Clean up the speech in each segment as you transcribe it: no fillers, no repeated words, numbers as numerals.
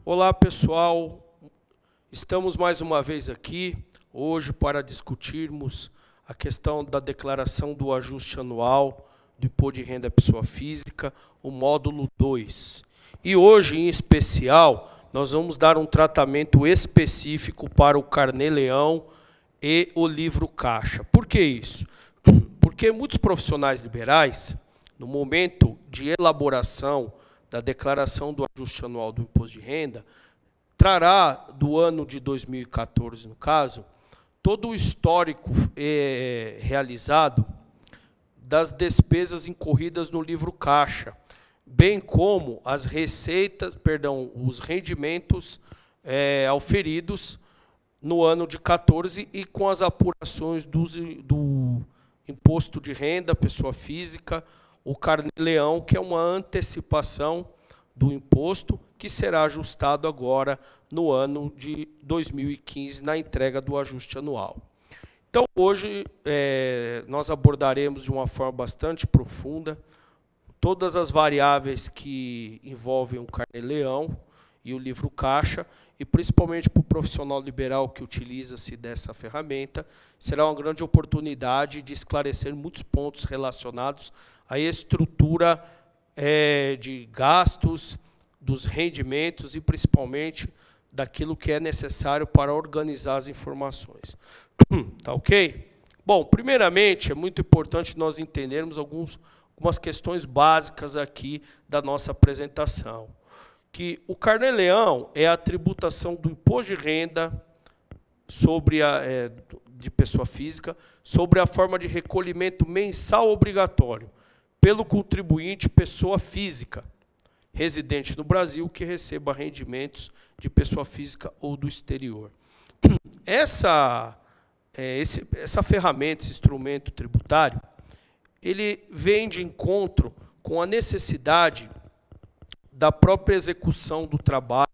Olá, pessoal. Estamos mais uma vez aqui, hoje, para discutirmos a questão da declaração do ajuste anual do Imposto de Renda à Pessoa Física, o módulo 2. E hoje, em especial, nós vamos dar um tratamento específico para o Carnê-Leão e o livro caixa. Por que isso? Porque muitos profissionais liberais, no momento de elaboração da declaração do ajuste anual do imposto de renda, trará do ano de 2014, no caso, todo o histórico realizado das despesas incorridas no livro caixa, bem como as receitas, os rendimentos auferidos no ano de 14 e com as apurações do imposto de renda, pessoa física, o Carnê-Leão, que é uma antecipação do imposto, que será ajustado agora no ano de 2015, na entrega do ajuste anual. Então, hoje, nós abordaremos de uma forma bastante profunda todas as variáveis que envolvem o Carnê-Leão e o livro caixa, e principalmente para o profissional liberal que utiliza-se dessa ferramenta, será uma grande oportunidade de esclarecer muitos pontos relacionados à estrutura de gastos, dos rendimentos e principalmente daquilo que é necessário para organizar as informações. Tá ok? Bom, primeiramente, é muito importante nós entendermos algumas questões básicas aqui da nossa apresentação. Que o Carnê-Leão é a tributação do imposto de renda de pessoa física sobre a forma de recolhimento mensal obrigatório pelo contribuinte pessoa física residente no Brasil que receba rendimentos de pessoa física ou do exterior. Essa ferramenta, esse instrumento tributário, ele vem de encontro com a necessidade da própria execução do trabalho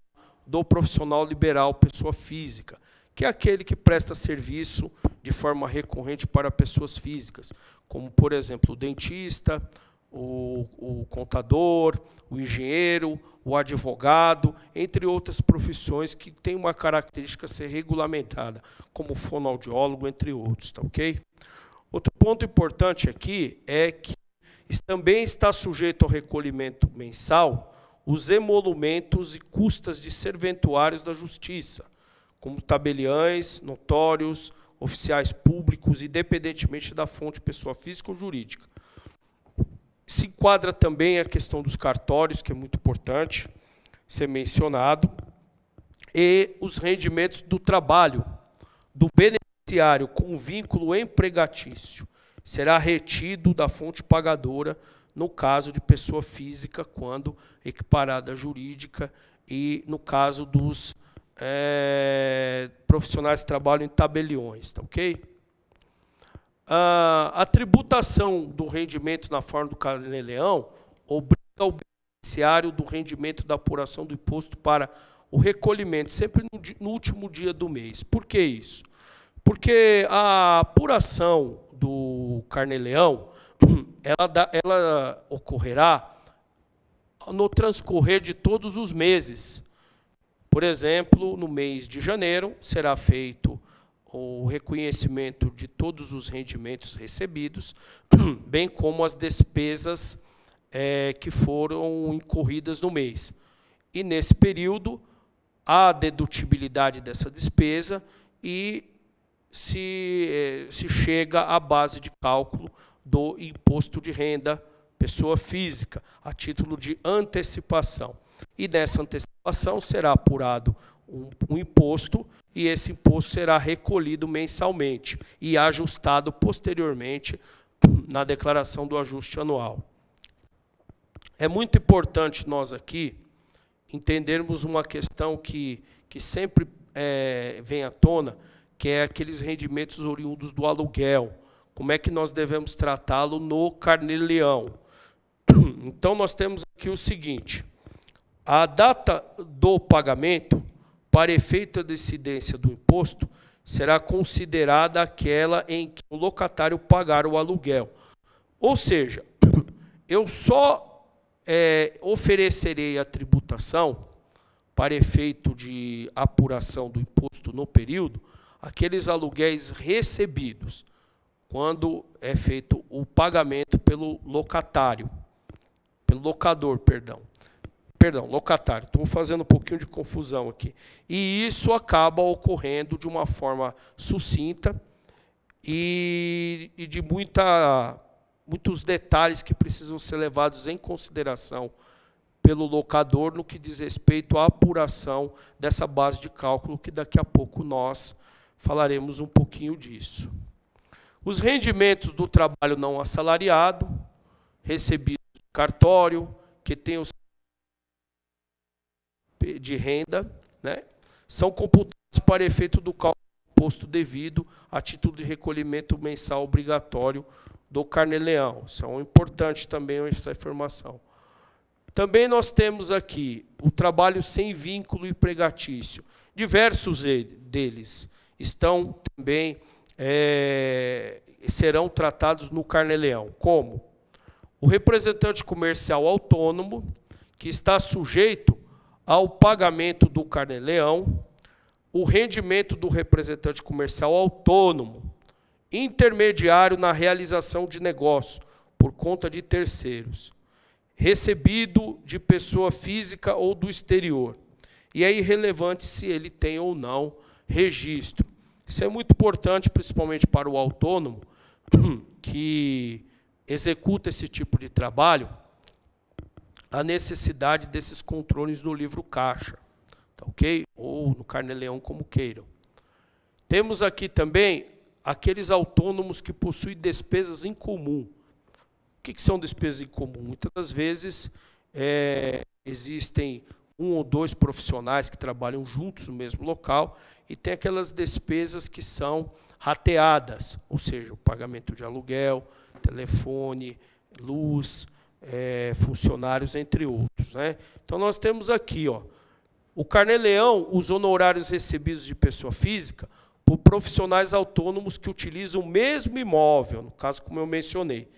do profissional liberal pessoa física, que é aquele que presta serviço de forma recorrente para pessoas físicas, como, por exemplo, o dentista, o contador, o engenheiro, o advogado, entre outras profissões que têm uma característica a ser regulamentada, como o fonoaudiólogo, entre outros, tá ok? Outro ponto importante aqui é que também está sujeito ao recolhimento mensal os emolumentos e custas de serventuários da Justiça, como tabeliães, notórios, oficiais públicos, independentemente da fonte pessoa física ou jurídica. Se enquadra também a questão dos cartórios, que é muito importante ser mencionado, e os rendimentos do trabalho do beneficiário com vínculo empregatício será retido da fonte pagadora no caso de pessoa física, quando equiparada à jurídica, e no caso dos profissionais que trabalham em tabeliões, tá ok? A tributação do rendimento na forma do Carnê-Leão obriga o beneficiário do rendimento da apuração do imposto para o recolhimento, sempre no último dia do mês. Por que isso? Porque a apuração do Carnê-Leão ela ocorrerá no transcorrer de todos os meses. Por exemplo, no mês de janeiro será feito o reconhecimento de todos os rendimentos recebidos, bem como as despesas que foram incorridas no mês. E, nesse período, há dedutibilidade dessa despesa e se chega à base de cálculo do imposto de renda pessoa física, a título de antecipação. E nessa antecipação será apurado um imposto, e esse imposto será recolhido mensalmente e ajustado posteriormente na declaração do ajuste anual. É muito importante nós aqui entendermos uma questão que sempre vem à tona, que é aqueles rendimentos oriundos do aluguel. Como é que nós devemos tratá-lo no Carnê-Leão? Então, nós temos aqui o seguinte: a data do pagamento, para efeito da incidência do imposto, será considerada aquela em que o locatário pagar o aluguel. Ou seja, eu só oferecerei a tributação para efeito de apuração do imposto no período, aqueles aluguéis recebidos, quando é feito o pagamento pelo locatário, pelo locador, perdão, locatário. Estou fazendo um pouquinho de confusão aqui. E isso acaba ocorrendo de uma forma sucinta e de muitos detalhes que precisam ser levados em consideração pelo locador no que diz respeito à apuração dessa base de cálculo, que daqui a pouco nós falaremos um pouquinho disso. Os rendimentos do trabalho não assalariado, recebidos de cartório, que tem os de renda, né, são computados para efeito do cálculo do imposto devido a título de recolhimento mensal obrigatório do Carnê-Leão. Isso é importante também essa informação. Também nós temos aqui o trabalho sem vínculo empregatício. Diversos deles estão também, serão tratados no Carnê-Leão, como o representante comercial autônomo, que está sujeito ao pagamento do Carnê-Leão, o rendimento do representante comercial autônomo, intermediário na realização de negócio por conta de terceiros, recebido de pessoa física ou do exterior. E é irrelevante se ele tem ou não registro. Isso é muito importante, principalmente para o autônomo, que executa esse tipo de trabalho, a necessidade desses controles no livro caixa, tá ok? Ou no Carnê-Leão, como queiram. Temos aqui também aqueles autônomos que possuem despesas em comum. O que são despesas em comum? Muitas das vezes existem um ou dois profissionais que trabalham juntos no mesmo local e tem aquelas despesas que são rateadas, ou seja, o pagamento de aluguel, telefone, luz, funcionários, entre outros, né? Então, nós temos aqui, ó, o Carnê-Leão, os honorários recebidos de pessoa física por profissionais autônomos que utilizam o mesmo imóvel, no caso, como eu mencionei,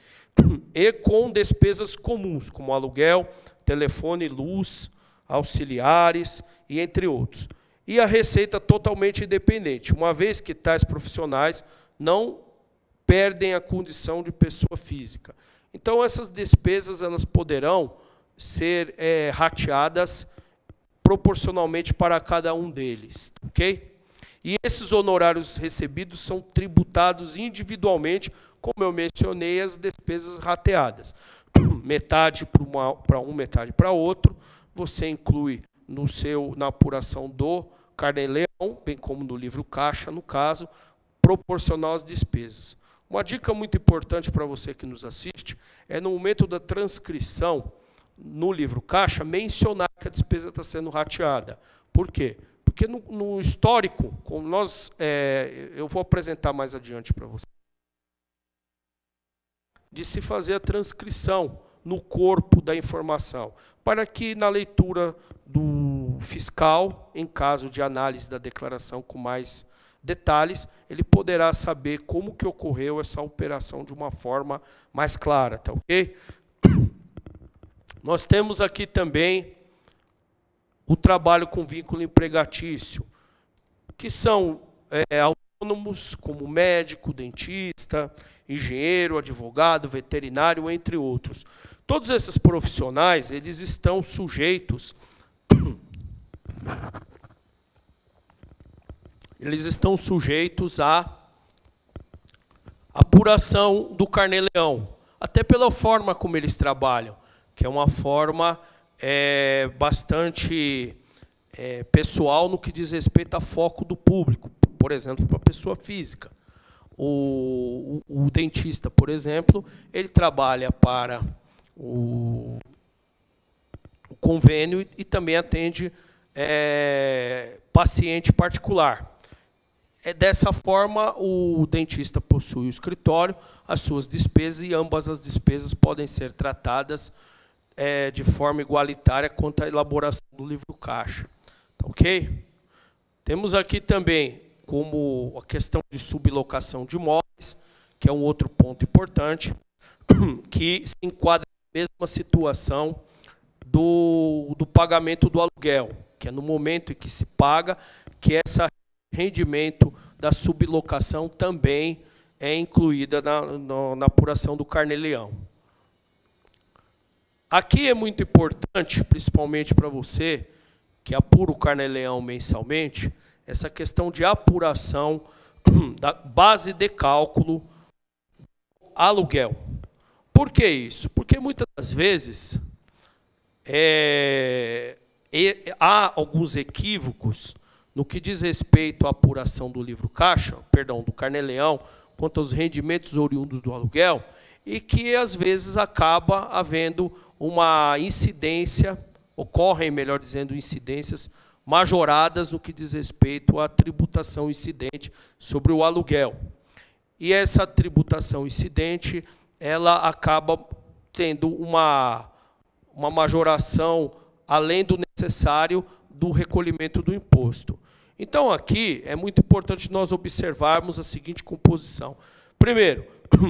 e com despesas comuns, como aluguel, telefone, luz, auxiliares e entre outros. E a receita totalmente independente, uma vez que tais profissionais não perdem a condição de pessoa física. Então, essas despesas elas poderão ser rateadas proporcionalmente para cada um deles, ok? E esses honorários recebidos são tributados individualmente, como eu mencionei, as despesas rateadas. Metade para um, metade para outro. Você inclui na apuração do Carnê-Leão, bem como no livro caixa, no caso, proporcional às despesas. Uma dica muito importante para você que nos assiste é, no momento da transcrição, no livro caixa, mencionar que a despesa está sendo rateada. Por quê? Porque no histórico, como eu vou apresentar mais adiante para você, de se fazer a transcrição no corpo da informação, para que na leitura do fiscal, em caso de análise da declaração com mais detalhes, ele poderá saber como que ocorreu essa operação de uma forma mais clara, tá ok? Nós temos aqui também o trabalho com vínculo empregatício, que são autônomos como médico, dentista, engenheiro, advogado, veterinário, entre outros. Todos esses profissionais, eles estão sujeitos à apuração do Carnê-Leão, até pela forma como eles trabalham, que é uma forma bastante pessoal no que diz respeito a foco do público, por exemplo, para a pessoa física. O dentista, por exemplo, ele trabalha para o convênio e também atende paciente particular. Dessa forma, o dentista possui o escritório, as suas despesas, e ambas as despesas podem ser tratadas de forma igualitária quanto à elaboração do livro caixa. Tá ok? Temos aqui também como a questão de sublocação de imóveis, que é um outro ponto importante, que se enquadra na mesma situação do pagamento do aluguel, que é no momento em que se paga, que esse rendimento da sublocação também é incluída na apuração do Carnê-Leão. Aqui é muito importante, principalmente para você, que apura o Carnê-Leão mensalmente, essa questão de apuração da base de cálculo aluguel. Por que isso? Porque muitas das vezes há alguns equívocos no que diz respeito à apuração do livro caixa, perdão, do Carnê-Leão, quanto aos rendimentos oriundos do aluguel, e que às vezes acaba havendo uma incidência, ocorrem, melhor dizendo, incidências majoradas no que diz respeito à tributação incidente sobre o aluguel. E essa tributação incidente, ela acaba tendo uma majoração além do necessário do recolhimento do imposto. Então, aqui é muito importante nós observarmos a seguinte composição. Primeiro,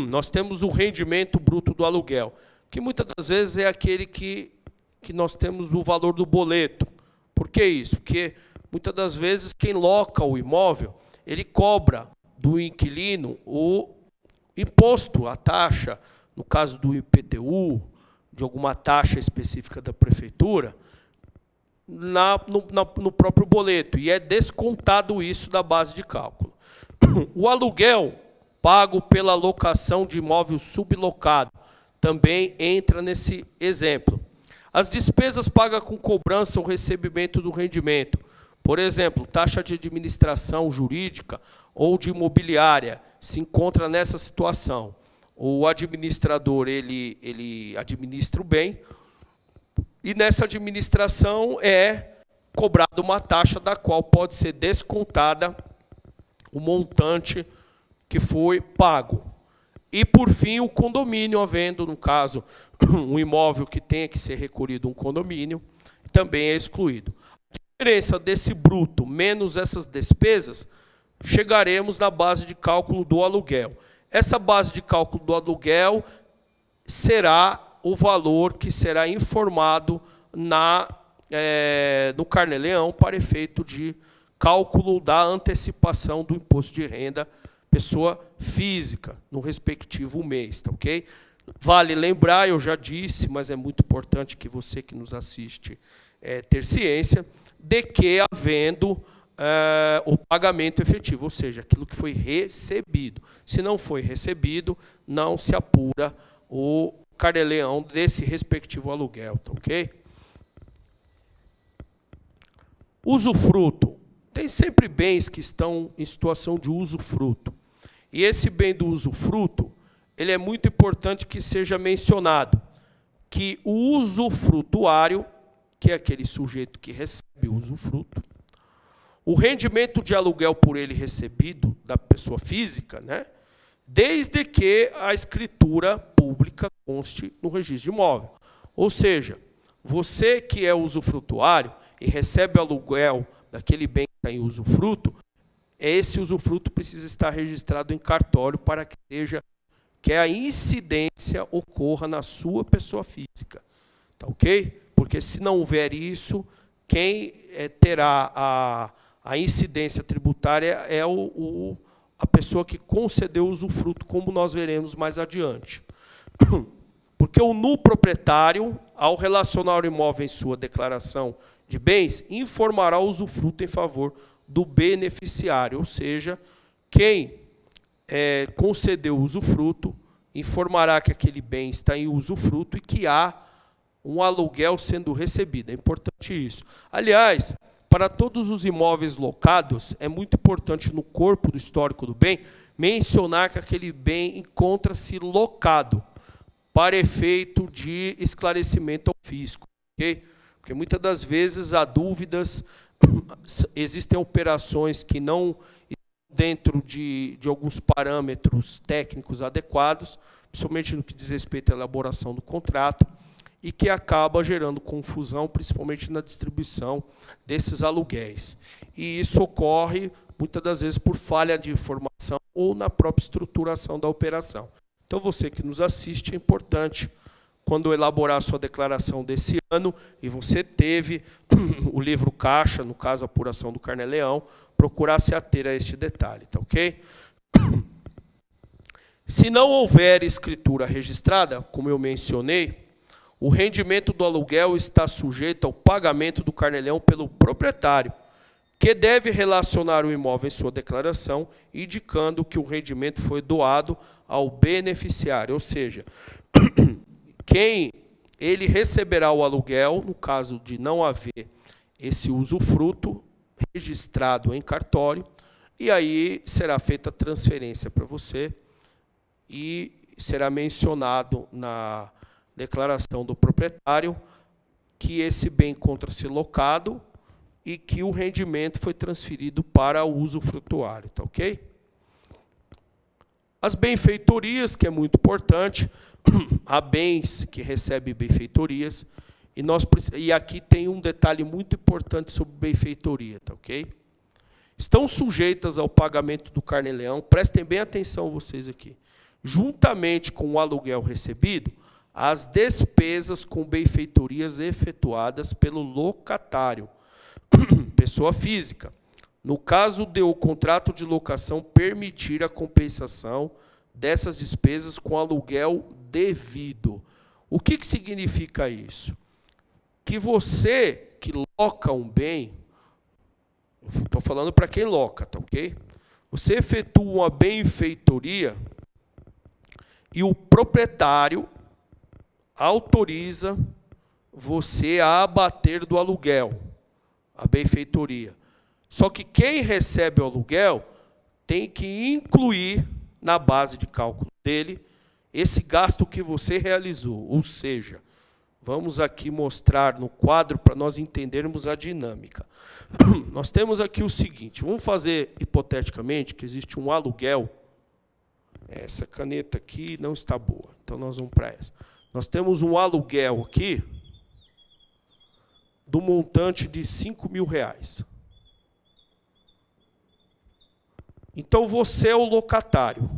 nós temos o rendimento bruto do aluguel, que muitas das vezes é aquele que nós temos o valor do boleto. Por que isso? Porque muitas das vezes quem loca o imóvel, ele cobra do inquilino o imposto, a taxa, no caso do IPTU, de alguma taxa específica da prefeitura, no próprio boleto, e é descontado isso da base de cálculo. O aluguel pago pela locação de imóvel sublocado também entra nesse exemplo. As despesas pagas com cobrança ou recebimento do rendimento, por exemplo, taxa de administração jurídica ou de imobiliária, se encontra nessa situação. O administrador ele administra o bem, e nessa administração é cobrada uma taxa da qual pode ser descontada o montante que foi pago. E, por fim, o condomínio, havendo, no caso, um imóvel que tenha que ser recolhido um condomínio, também é excluído. A diferença desse bruto menos essas despesas, chegaremos na base de cálculo do aluguel. Essa base de cálculo do aluguel será o valor que será informado no Carnê-Leão para efeito de cálculo da antecipação do imposto de renda pessoa física no respectivo mês, tá ok? Vale lembrar, eu já disse, mas é muito importante que você que nos assiste ter ciência, de que havendo o pagamento efetivo, ou seja, aquilo que foi recebido. Se não foi recebido, não se apura o Carnê-Leão desse respectivo aluguel, tá ok? Usufruto. Tem sempre bens que estão em situação de usufruto. E esse bem do usufruto, ele é muito importante que seja mencionado, que o usufrutuário, que é aquele sujeito que recebe o usufruto, o rendimento de aluguel por ele recebido da pessoa física, né, desde que a escritura pública conste no registro de imóvel. Ou seja, você que é usufrutuário e recebe o aluguel daquele bem que está em usufruto, esse usufruto precisa estar registrado em cartório para que a incidência ocorra na sua pessoa física. Tá ok? Porque se não houver isso, quem terá a incidência tributária é a pessoa que concedeu o usufruto, como nós veremos mais adiante. Porque o nu proprietário, ao relacionar o imóvel em sua declaração de bens, informará o usufruto em favor do beneficiário, ou seja, quem concedeu o usufruto informará que aquele bem está em usufruto e que há um aluguel sendo recebido. É importante isso. Aliás, para todos os imóveis locados, é muito importante no corpo do histórico do bem mencionar que aquele bem encontra-se locado para efeito de esclarecimento ao fisco. Okay? Porque muitas das vezes há dúvidas, existem operações que não dentro de alguns parâmetros técnicos adequados, principalmente no que diz respeito à elaboração do contrato, e que acaba gerando confusão, principalmente na distribuição desses aluguéis. E isso ocorre, muitas das vezes, por falha de informação ou na própria estruturação da operação. Então, você que nos assiste, é importante quando elaborar a sua declaração desse ano, e você teve o livro caixa, no caso a apuração do Carnê-Leão, procurar se ater a este detalhe, tá ok? Se não houver escritura registrada, como eu mencionei, o rendimento do aluguel está sujeito ao pagamento do Carnê-Leão pelo proprietário, que deve relacionar o imóvel em sua declaração, indicando que o rendimento foi doado ao beneficiário, ou seja, quem ele receberá o aluguel, no caso de não haver esse usufruto registrado em cartório, e aí será feita a transferência para você e será mencionado na declaração do proprietário que esse bem encontra-se locado e que o rendimento foi transferido para o usufrutuário, tá ok? As benfeitorias, que é muito importante, há bens que recebem benfeitorias, e aqui tem um detalhe muito importante sobre benfeitoria, tá ok? Estão sujeitas ao pagamento do Carnê-Leão, prestem bem atenção vocês aqui, juntamente com o aluguel recebido, as despesas com benfeitorias efetuadas pelo locatário, pessoa física, no caso de o contrato de locação permitir a compensação dessas despesas com aluguel devido. O que significa isso? Que você que loca um bem, estou falando para quem loca, tá ok? Você efetua uma benfeitoria e o proprietário autoriza você a abater do aluguel, a benfeitoria. Só que quem recebe o aluguel tem que incluir na base de cálculo dele esse gasto que você realizou. Ou seja, vamos aqui mostrar no quadro para nós entendermos a dinâmica. Nós temos aqui o seguinte, vamos fazer hipoteticamente que existe um aluguel. Essa caneta aqui não está boa, então nós vamos para essa. Nós temos um aluguel aqui do montante de R$5.000. Então, você é o locatário.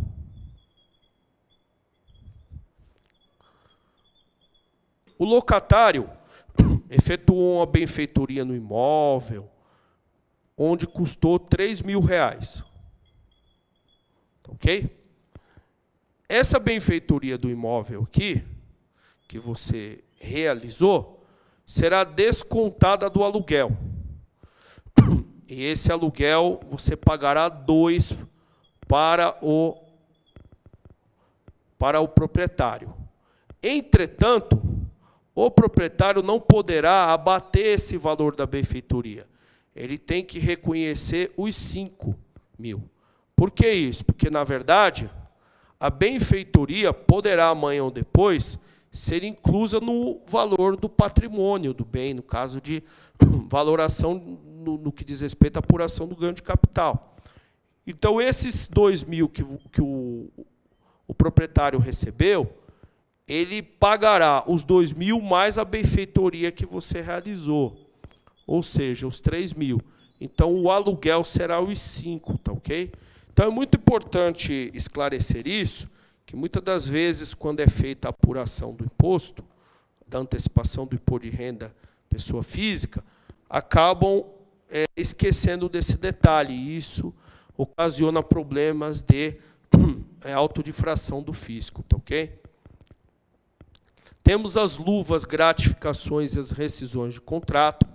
O locatário efetuou uma benfeitoria no imóvel, onde custou R$3.000. Ok? Essa benfeitoria do imóvel aqui, que você realizou, será descontada do aluguel. E esse aluguel você pagará 2 para o proprietário. Entretanto, o proprietário não poderá abater esse valor da benfeitoria. Ele tem que reconhecer os 5.000. Por que isso? Porque, na verdade, a benfeitoria poderá, amanhã ou depois, ser inclusa no valor do patrimônio do bem, no caso de valoração no que diz respeito à apuração do ganho de capital. Então, esses 2.000 que o proprietário recebeu, ele pagará os 2.000 mais a benfeitoria que você realizou, ou seja, os 3.000. Então, o aluguel será os 5, tá ok? Então, é muito importante esclarecer isso, que muitas das vezes, quando é feita a apuração do imposto, da antecipação do imposto de renda pessoa física, acabam esquecendo desse detalhe, e isso ocasiona problemas de autodifração do fisco, tá ok? Temos as luvas, gratificações e as rescisões de contrato,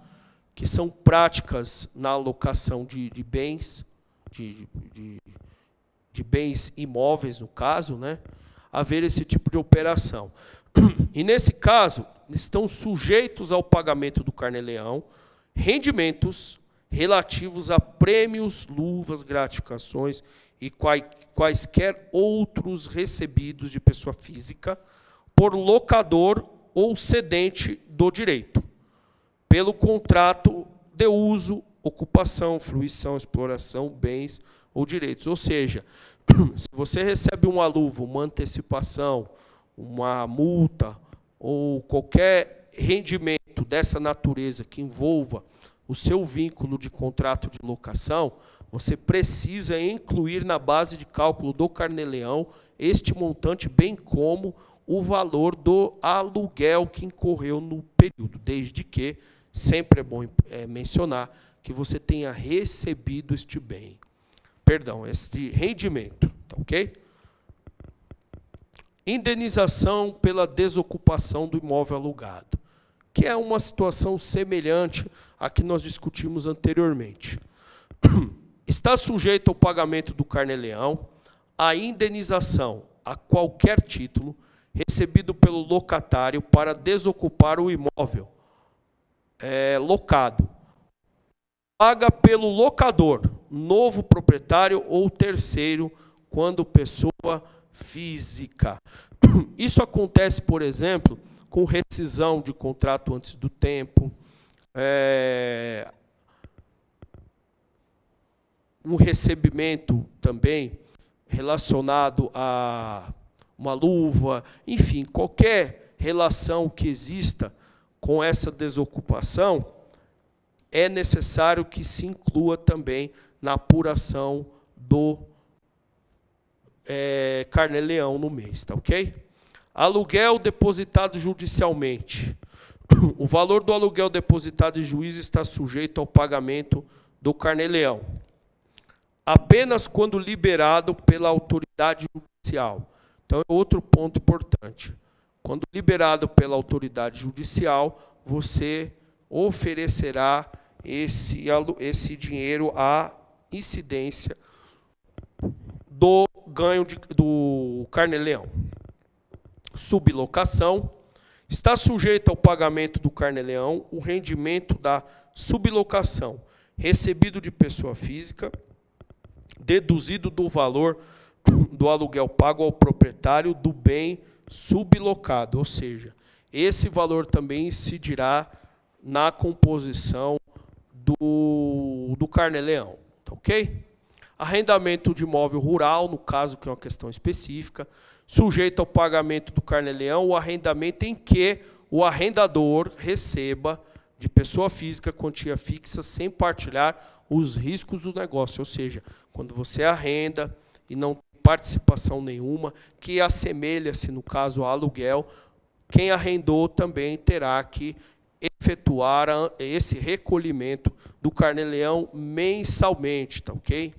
que são práticas na alocação de bens, de bens imóveis, no caso, né? Haver esse tipo de operação. E, nesse caso, estão sujeitos ao pagamento do Carnê-Leão rendimentos relativos a prêmios, luvas, gratificações e quaisquer outros recebidos de pessoa física por locador ou cedente do direito, pelo contrato de uso, ocupação, fruição, exploração, bens ou direitos. Ou seja, se você recebe uma luva, uma antecipação, uma multa ou qualquer rendimento dessa natureza que envolva o seu vínculo de contrato de locação, você precisa incluir na base de cálculo do Carnê-Leão este montante, bem como o valor do aluguel que incorreu no período, desde que, sempre é bom mencionar, que você tenha recebido este bem. Perdão, este rendimento, tá ok? Indenização pela desocupação do imóvel alugado, que é uma situação semelhante à que nós discutimos anteriormente. Está sujeito ao pagamento do carnê-leão a indenização a qualquer título recebido pelo locatário para desocupar o imóvel locado. Paga pelo locador, novo proprietário ou terceiro, quando pessoa física. Isso acontece, por exemplo, com rescisão de contrato antes do tempo, um recebimento também relacionado a uma luva, enfim, qualquer relação que exista com essa desocupação, é necessário que se inclua também na apuração do carnê-leão no mês, tá ok? Aluguel depositado judicialmente. O valor do aluguel depositado em juízo está sujeito ao pagamento do carnê-leão apenas quando liberado pela autoridade judicial. Então, é outro ponto importante. Quando liberado pela autoridade judicial, você oferecerá esse dinheiro à incidência do ganho do carnê-leão. Sublocação. Está sujeito ao pagamento do carnê-leão o rendimento da sublocação recebido de pessoa física, deduzido do valor do aluguel pago ao proprietário do bem sublocado, ou seja, esse valor também incidirá na composição do carnê-leão, tá ok? Arrendamento de imóvel rural, no caso que é uma questão específica, sujeito ao pagamento do carnê-leão, o arrendamento em que o arrendador receba de pessoa física quantia fixa sem partilhar os riscos do negócio, ou seja, quando você arrenda e não tem participação nenhuma, que assemelha-se, no caso, a aluguel, quem arrendou também terá que efetuar esse recolhimento do carnê-leão mensalmente, tá ok?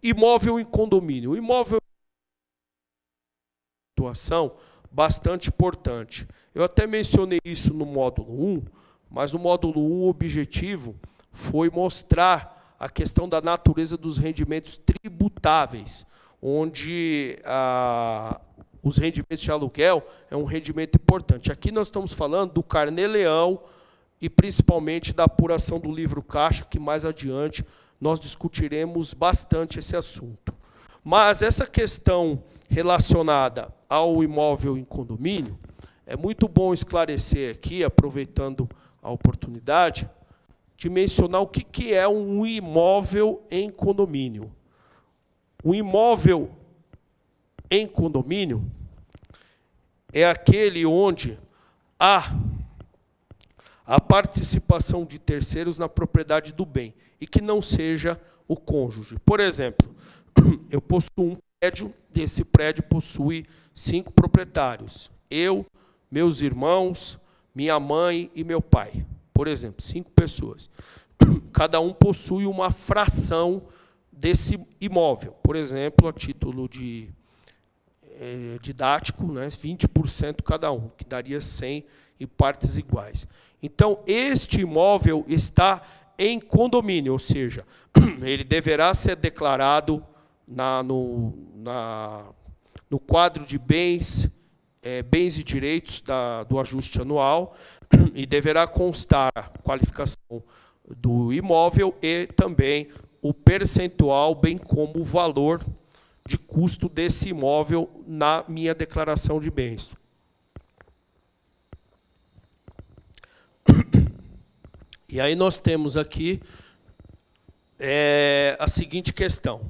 Imóvel em condomínio. O imóvel é uma situação bastante importante. Eu até mencionei isso no módulo 1, mas no módulo 1 o objetivo foi mostrar a questão da natureza dos rendimentos tributáveis, onde os rendimentos de aluguel é um rendimento importante. Aqui nós estamos falando do carnê-leão e principalmente da apuração do livro caixa, que mais adiante nós discutiremos bastante esse assunto. Mas essa questão relacionada ao imóvel em condomínio, é muito bom esclarecer aqui, aproveitando a oportunidade, de mencionar o que é um imóvel em condomínio. O imóvel em condomínio é aquele onde há a participação de terceiros na propriedade do bem e que não seja o cônjuge. Por exemplo, eu possuo um prédio, esse prédio possui 5 proprietários. Eu, meus irmãos, minha mãe e meu pai. Por exemplo, 5 pessoas. Cada um possui uma fração desse imóvel. Por exemplo, a título de didático, né, 20% cada um, que daria 100 em partes iguais. Então, este imóvel está em condomínio, ou seja, ele deverá ser declarado no quadro de bens, bens e direitos do ajuste anual, e deverá constar a qualificação do imóvel e também o percentual, bem como o valor de custo desse imóvel na minha declaração de bens. E aí nós temos aqui a seguinte questão.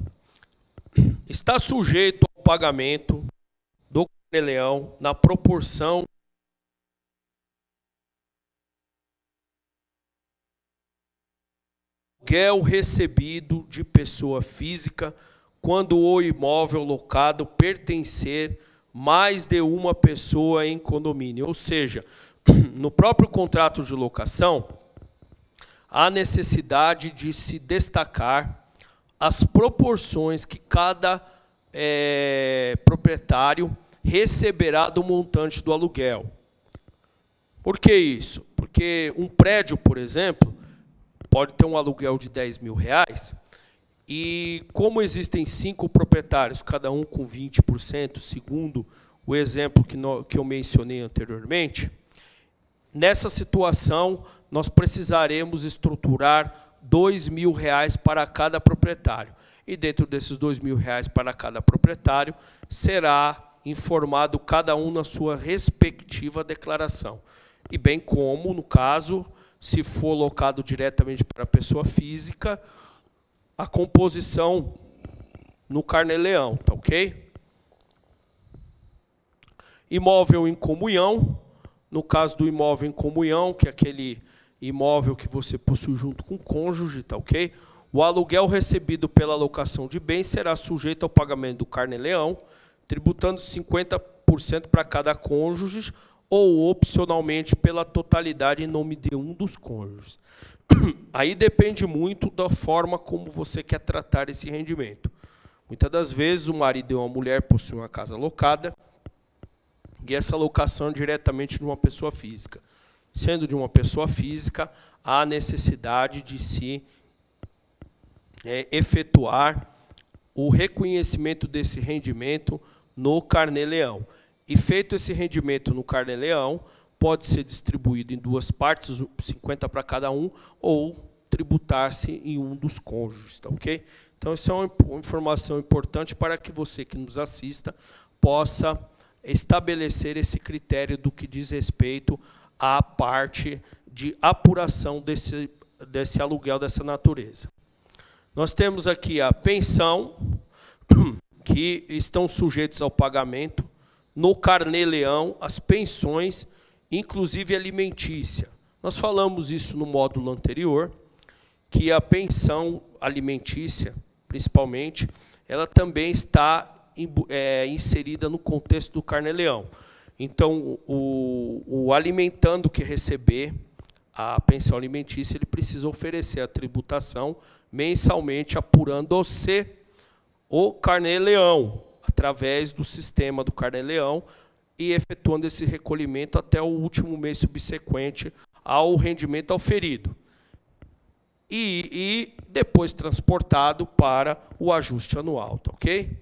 Está sujeito ao pagamento do carnê-leão na proporção aluguel recebido de pessoa física quando o imóvel locado pertencer mais de uma pessoa em condomínio. Ou seja, no próprio contrato de locação, há necessidade de se destacar as proporções que cada proprietário receberá do montante do aluguel. Por que isso? Porque um prédio, por exemplo, pode ter um aluguel de R$10.000 e como existem 5 proprietários, cada um com 20%, segundo o exemplo que eu mencionei anteriormente, nessa situação nós precisaremos estruturar R$2.000 para cada proprietário. E dentro desses R$2.000 para cada proprietário, será informado cada um na sua respectiva declaração. E bem como, no caso, se for locado diretamente para a pessoa física, a composição no Carnê-Leão, tá ok? Imóvel em comunhão, no caso do imóvel em comunhão, que é aquele imóvel que você possui junto com o cônjuge, tá ok? O aluguel recebido pela locação de bens será sujeito ao pagamento do Carnê-Leão, tributando 50% para cada cônjuge ou, opcionalmente, pela totalidade em nome de um dos cônjuges. Aí depende muito da forma como você quer tratar esse rendimento. Muitas das vezes, o marido e uma mulher possuem uma casa alocada e essa alocação é diretamente de uma pessoa física. Sendo de uma pessoa física, há necessidade de se efetuar o reconhecimento desse rendimento no Carnê-Leão. E feito esse rendimento no Carnê-Leão, pode ser distribuído em 2 partes, 50 para cada um, ou tributar-se em um dos cônjuges, tá ok? Então, isso é uma informação importante para que você que nos assista possa estabelecer esse critério do que diz respeito à parte de apuração desse aluguel dessa natureza. Nós temos aqui a pensão, que estão sujeitos ao pagamento, no Carnê-Leão, as pensões, inclusive alimentícia. Nós falamos isso no módulo anterior, que a pensão alimentícia, principalmente, ela também está inserida no contexto do Carnê-Leão. Então, o alimentando que receber a pensão alimentícia, ele precisa oferecer a tributação mensalmente, apurando-se o Carnê-Leão, através do sistema do Carnê-Leão, e efetuando esse recolhimento até o último mês subsequente ao rendimento auferido. E depois transportado para o ajuste anual, tá ok?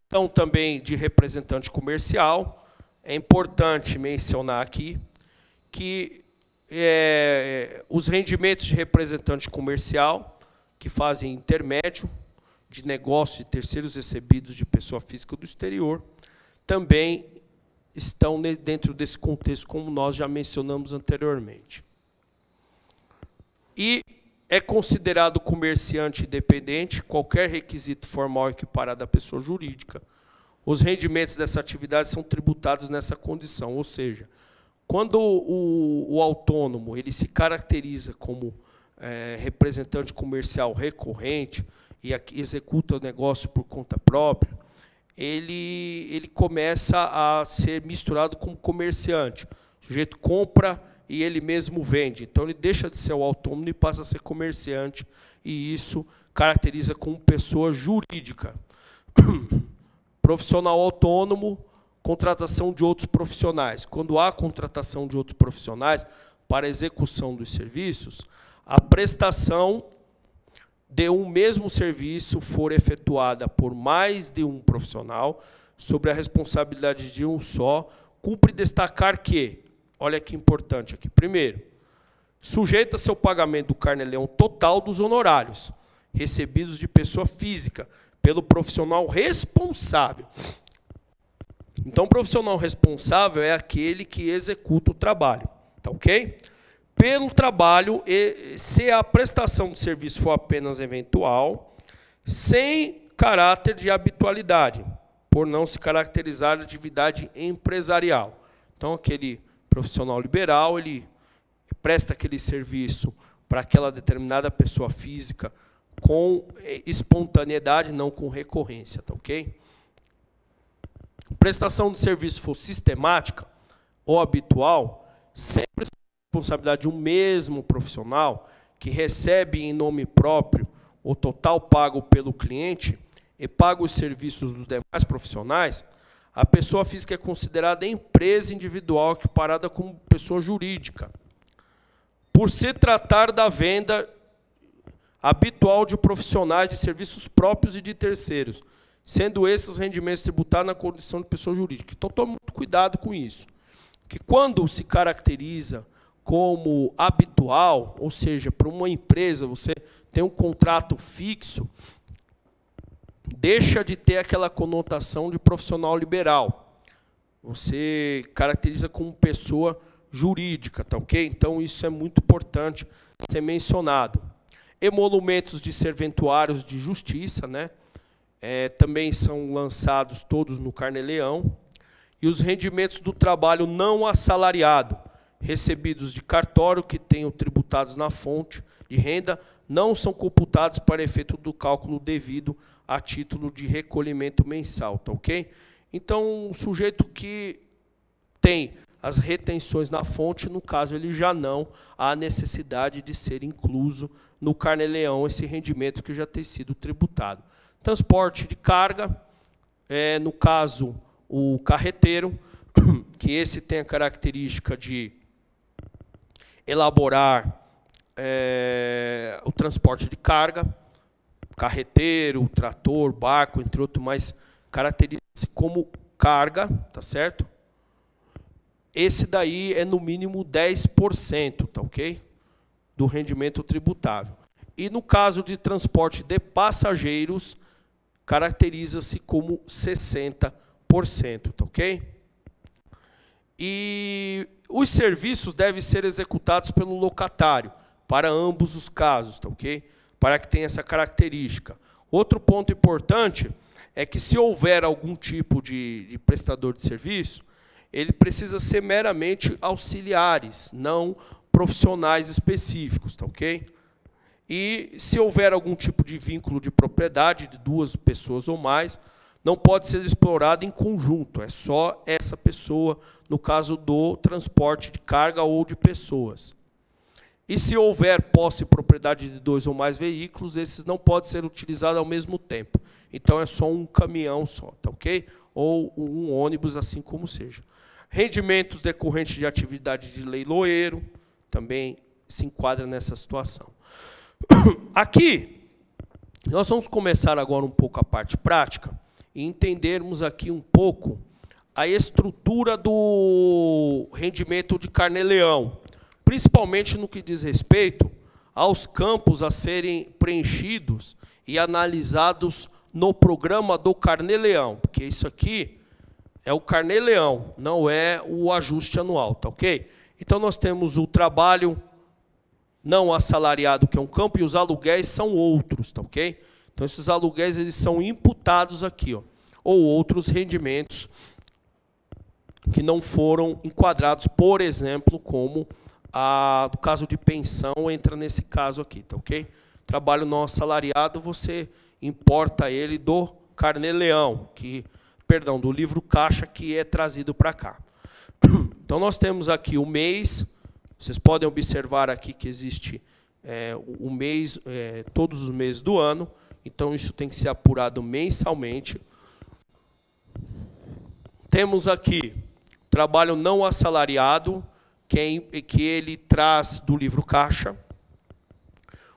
Então, também de representante comercial, é importante mencionar aqui que os rendimentos de representante comercial, que fazem intermédio de negócios de terceiros recebidos de pessoa física do exterior, também estão dentro desse contexto, como nós já mencionamos anteriormente. E é considerado comerciante independente qualquer requisito formal equiparado à pessoa jurídica. Os rendimentos dessa atividade são tributados nessa condição, ou seja, quando o autônomo ele se caracteriza como representante comercial recorrente e executa o negócio por conta própria, ele começa a ser misturado como comerciante. O sujeito compra e ele mesmo vende. Então, ele deixa de ser o autônomo e passa a ser comerciante, e isso caracteriza como pessoa jurídica. Profissional autônomo, contratação de outros profissionais. Quando há contratação de outros profissionais para execução dos serviços, a prestação de um mesmo serviço for efetuada por mais de um profissional, sobre a responsabilidade de um só, cumpre destacar que, olha que importante aqui, primeiro, sujeita-se ao pagamento do Carnê-Leão total dos honorários recebidos de pessoa física pelo profissional responsável. Então, o profissional responsável é aquele que executa o trabalho, tá ok? Pelo trabalho, se a prestação de serviço for apenas eventual, sem caráter de habitualidade, por não se caracterizar a atividade empresarial. Então, aquele profissional liberal, ele presta aquele serviço para aquela determinada pessoa física com espontaneidade, não com recorrência, tá ok? Prestação de serviço for sistemática ou habitual, sempre é responsabilidade de um mesmo profissional que recebe em nome próprio o total pago pelo cliente e paga os serviços dos demais profissionais, a pessoa física é considerada empresa individual equiparada como pessoa jurídica. Por se tratar da venda habitual de profissionais de serviços próprios e de terceiros, sendo esses rendimentos tributados na condição de pessoa jurídica. Então, tome muito cuidado com isso. Que quando se caracteriza como habitual, ou seja, para uma empresa você tem um contrato fixo, deixa de ter aquela conotação de profissional liberal. Você caracteriza como pessoa jurídica, tá ok? Então, isso é muito importante ser mencionado. Emolumentos de serventuários de justiça, né? Também são lançados todos no Carnê-Leão. E os rendimentos do trabalho não assalariado, recebidos de cartório que tenham tributados na fonte de renda, não são computados para efeito do cálculo devido a título de recolhimento mensal, tá ok? Então, o sujeito que tem as retenções na fonte, no caso, ele já não há necessidade de ser incluso no Carnê-Leão esse rendimento que já tem sido tributado. Transporte de carga, no caso, o carreteiro, que esse tem a característica de elaborar o transporte de carga, carreteiro, trator, barco, entre outros, mas caracteriza-se como carga, tá certo? Esse daí é no mínimo 10%, tá ok? Do rendimento tributável. E no caso de transporte de passageiros, caracteriza-se como 60%, tá ok? E os serviços devem ser executados pelo locatário, para ambos os casos, tá ok? Para que tenha essa característica. Outro ponto importante é que se houver algum tipo de prestador de serviço, ele precisa ser meramente auxiliares, não profissionais específicos, tá ok? E se houver algum tipo de vínculo de propriedade de duas pessoas ou mais, não pode ser explorado em conjunto, é só essa pessoa, no caso do transporte de carga ou de pessoas. E se houver posse e propriedade de dois ou mais veículos, esses não podem ser utilizados ao mesmo tempo. Então, é só um caminhão só, tá ok? Ou um ônibus, assim como seja. Rendimentos decorrentes de atividade de leiloeiro, também se enquadra nessa situação. Aqui, nós vamos começar agora um pouco a parte prática e entendermos aqui um pouco a estrutura do rendimento de Carnê-Leão, principalmente no que diz respeito aos campos a serem preenchidos e analisados no programa do Carnê-Leão, porque isso aqui é o Carnê-Leão, não é o ajuste anual, tá ok? Então, nós temos o trabalho não assalariado, que é um campo, e os aluguéis são outros, tá ok? Então, esses aluguéis eles são imputados aqui, ó, ou outros rendimentos que não foram enquadrados, por exemplo, como do caso de pensão, entra nesse caso aqui, tá ok? Trabalho não assalariado, você importa ele do Carnê-Leão, perdão, do livro caixa que é trazido para cá. Então, nós temos aqui o mês, vocês podem observar aqui que existe o mês, todos os meses do ano, então isso tem que ser apurado mensalmente. Temos aqui trabalho não assalariado, que ele traz do livro caixa.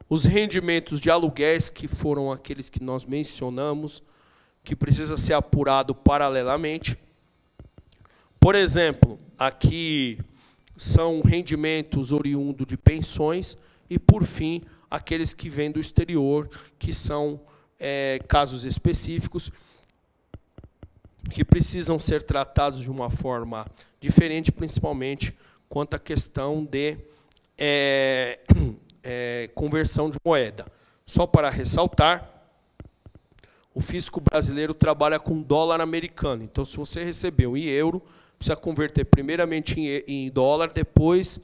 Os rendimentos de aluguéis, que foram aqueles que nós mencionamos, que precisa ser apurado paralelamente. Por exemplo, aqui são rendimentos oriundos de pensões e, por fim, aqueles que vêm do exterior, que são casos específicos, que precisam ser tratados de uma forma diferente, principalmente quanto à questão de conversão de moeda. Só para ressaltar, o fisco brasileiro trabalha com dólar americano. Então, se você recebeu em euro, precisa converter primeiramente em dólar, depois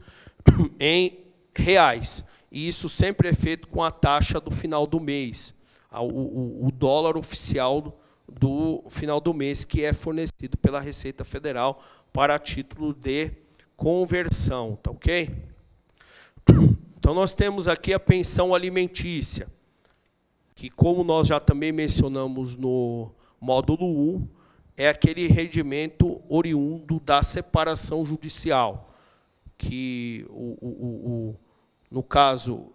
em reais. e isso sempre é feito com a taxa do final do mês, o dólar oficial do final do mês, que é fornecido pela Receita Federal para título de conversão, tá ok? Então, nós temos aqui a pensão alimentícia, que, como nós já também mencionamos no módulo 1, é aquele rendimento oriundo da separação judicial, que, no caso,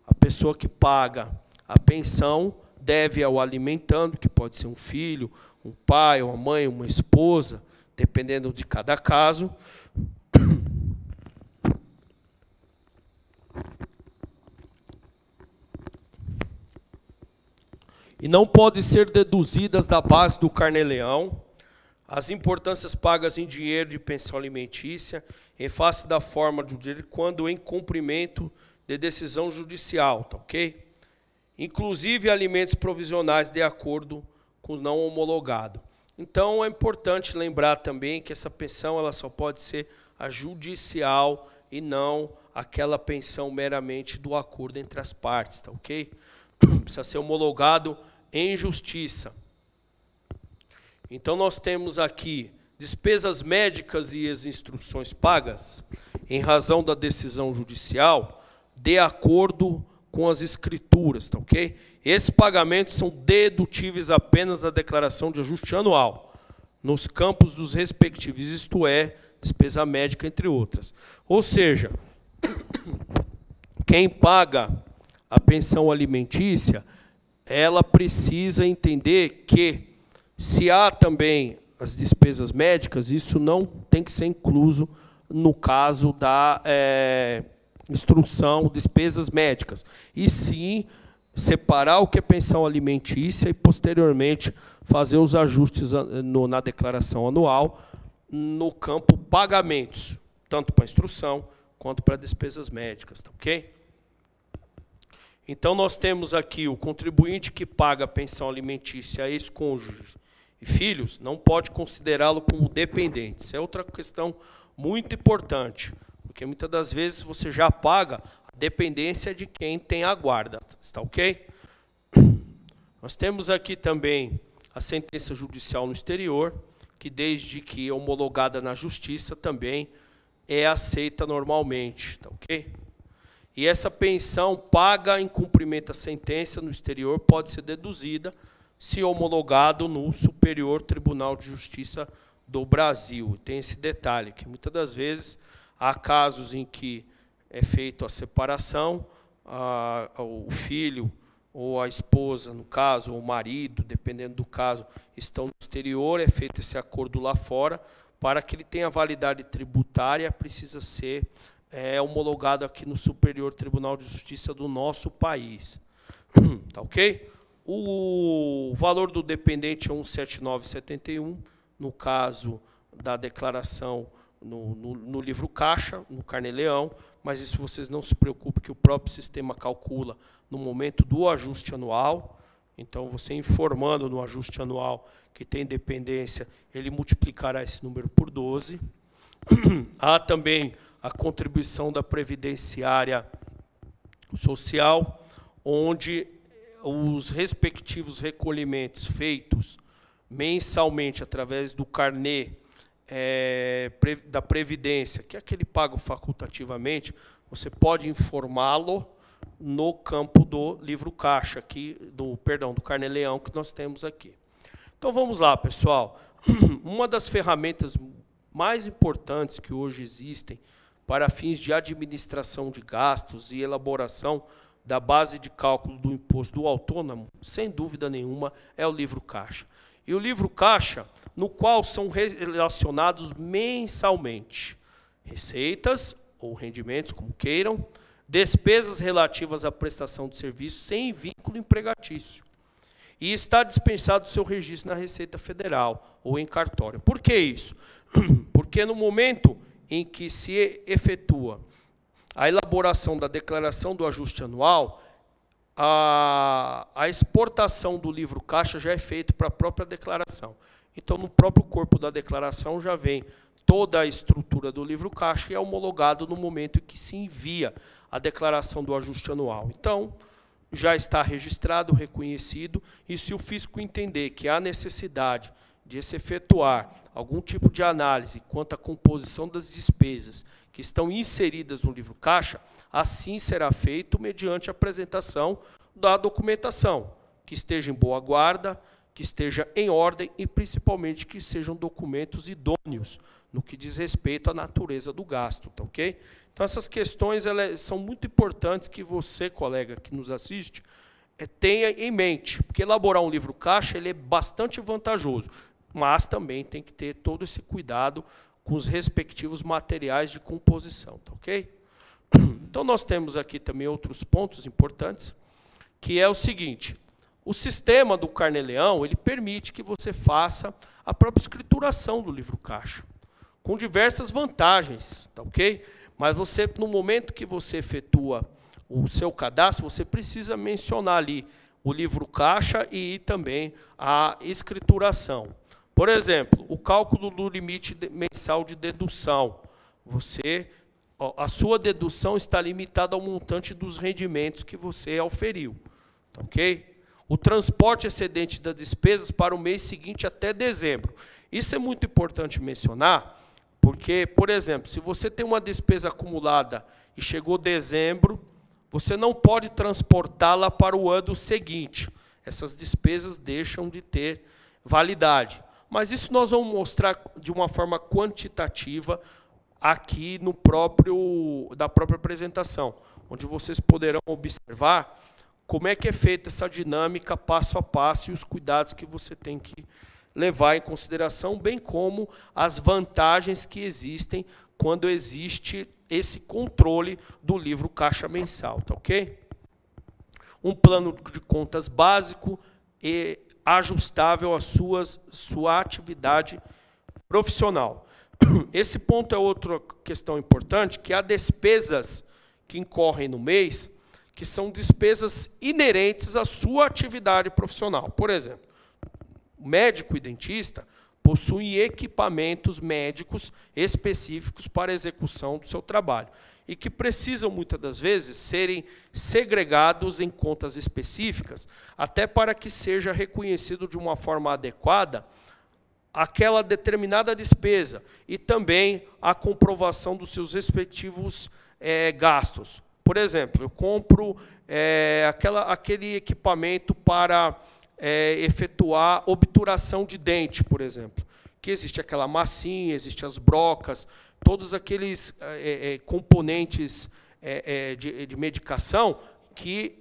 a pessoa que paga a pensão deve ao alimentando, que pode ser um filho, um pai, uma mãe, uma esposa, dependendo de cada caso. E não pode ser deduzidas da base do Carnê-Leão as importâncias pagas em dinheiro de pensão alimentícia em face da forma do direito quando em cumprimento de decisão judicial, tá ok? Inclusive alimentos provisionais de acordo com o não homologado. Então, é importante lembrar também que essa pensão ela só pode ser a judicial e não aquela pensão meramente do acordo entre as partes, tá ok? Precisa ser homologado em justiça. Então, nós temos aqui despesas médicas e as instruções pagas em razão da decisão judicial de acordo com as escrituras, tá ok? Esses pagamentos são dedutíveis apenas da declaração de ajuste anual, nos campos dos respectivos, isto é, despesa médica, entre outras. Ou seja, quem paga a pensão alimentícia, ela precisa entender que, se há também as despesas médicas, isso não tem que ser incluso no caso da instrução, despesas médicas, e sim separar o que é pensão alimentícia e, posteriormente, fazer os ajustes na declaração anual no campo pagamentos, tanto para instrução quanto para despesas médicas, tá ok? Então, nós temos aqui o contribuinte que paga a pensão alimentícia a ex-cônjuges e filhos, não pode considerá-lo como dependente. Isso é outra questão muito importante, porque muitas das vezes você já paga a dependência de quem tem a guarda, está ok? Nós temos aqui também a sentença judicial no exterior, que desde que homologada na justiça também é aceita normalmente, tá ok? E essa pensão paga em cumprimento da sentença no exterior pode ser deduzida se homologado no Superior Tribunal de Justiça do Brasil. Tem esse detalhe, que muitas das vezes há casos em que é feita a separação, o filho ou a esposa, no caso, ou o marido, dependendo do caso, estão no exterior, é feito esse acordo lá fora, para que ele tenha validade tributária, precisa ser homologado aqui no Superior Tribunal de Justiça do nosso país. Tá ok? O valor do dependente é 179,71, no caso da declaração no livro caixa, no Carnê-Leão, mas isso vocês não se preocupem, que o próprio sistema calcula no momento do ajuste anual. Então, você informando no ajuste anual que tem dependência, ele multiplicará esse número por 12. Há também a contribuição da Previdenciária Social, onde os respectivos recolhimentos feitos mensalmente através do carnê da Previdência, que é aquele pago facultativamente, você pode informá-lo no campo do livro caixa, do Carnê-Leão que nós temos aqui. Então vamos lá, pessoal. Uma das ferramentas mais importantes que hoje existem para fins de administração de gastos e elaboração da base de cálculo do imposto do autônomo, sem dúvida nenhuma, é o livro caixa. E o livro caixa, no qual são relacionados mensalmente receitas ou rendimentos, como queiram, despesas relativas à prestação de serviço sem vínculo empregatício. E está dispensado o seu registro na Receita Federal ou em cartório. Por que isso? Porque no momento em que se efetua a elaboração da declaração do ajuste anual, a exportação do livro caixa já é feita para a própria declaração. Então, no próprio corpo da declaração já vem toda a estrutura do livro caixa e é homologado no momento em que se envia a declaração do ajuste anual. Então, já está registrado, reconhecido, e se o fisco entender que há necessidade de se efetuar algum tipo de análise quanto à composição das despesas que estão inseridas no livro caixa, assim será feito mediante a apresentação da documentação, que esteja em boa guarda, que esteja em ordem e, principalmente, que sejam documentos idôneos no que diz respeito à natureza do gasto, tá ok? Então, essas questões são muito importantes que você, colega que nos assiste, tenha em mente, porque elaborar um livro caixa ele é bastante vantajoso, mas também tem que ter todo esse cuidado com os respectivos materiais de composição, tá ok? Então, nós temos aqui também outros pontos importantes, que é o seguinte: o sistema do Carnê-Leão, ele permite que você faça a própria escrituração do livro caixa, com diversas vantagens, tá ok? Mas você, no momento que você efetua o seu cadastro, você precisa mencionar ali o livro caixa e também a escrituração. Por exemplo, o cálculo do limite mensal de dedução. A sua dedução está limitada ao montante dos rendimentos que você auferiu, tá ok? O transporte excedente das despesas para o mês seguinte até dezembro. Isso é muito importante mencionar, porque, por exemplo, se você tem uma despesa acumulada e chegou dezembro, você não pode transportá-la para o ano seguinte. Essas despesas deixam de ter validade. Mas isso nós vamos mostrar de uma forma quantitativa aqui no da própria apresentação, onde vocês poderão observar como é que é feita essa dinâmica passo a passo e os cuidados que você tem que levar em consideração, bem como as vantagens que existem quando existe esse controle do livro caixa mensal, tá ok? Um plano de contas básico e ajustável à sua atividade profissional. Esse ponto é outra questão importante, que há despesas que incorrem no mês, que são despesas inerentes à sua atividade profissional. Por exemplo, o médico e dentista possuem equipamentos médicos específicos para a execução do seu trabalho e que precisam, muitas das vezes, serem segregados em contas específicas, até para que seja reconhecido de uma forma adequada aquela determinada despesa e também a comprovação dos seus respectivos gastos. Por exemplo, eu compro aquele equipamento para efetuar obturação de dente, por exemplo, que existe aquela massinha, existem as brocas, todos aqueles componentes de medicação que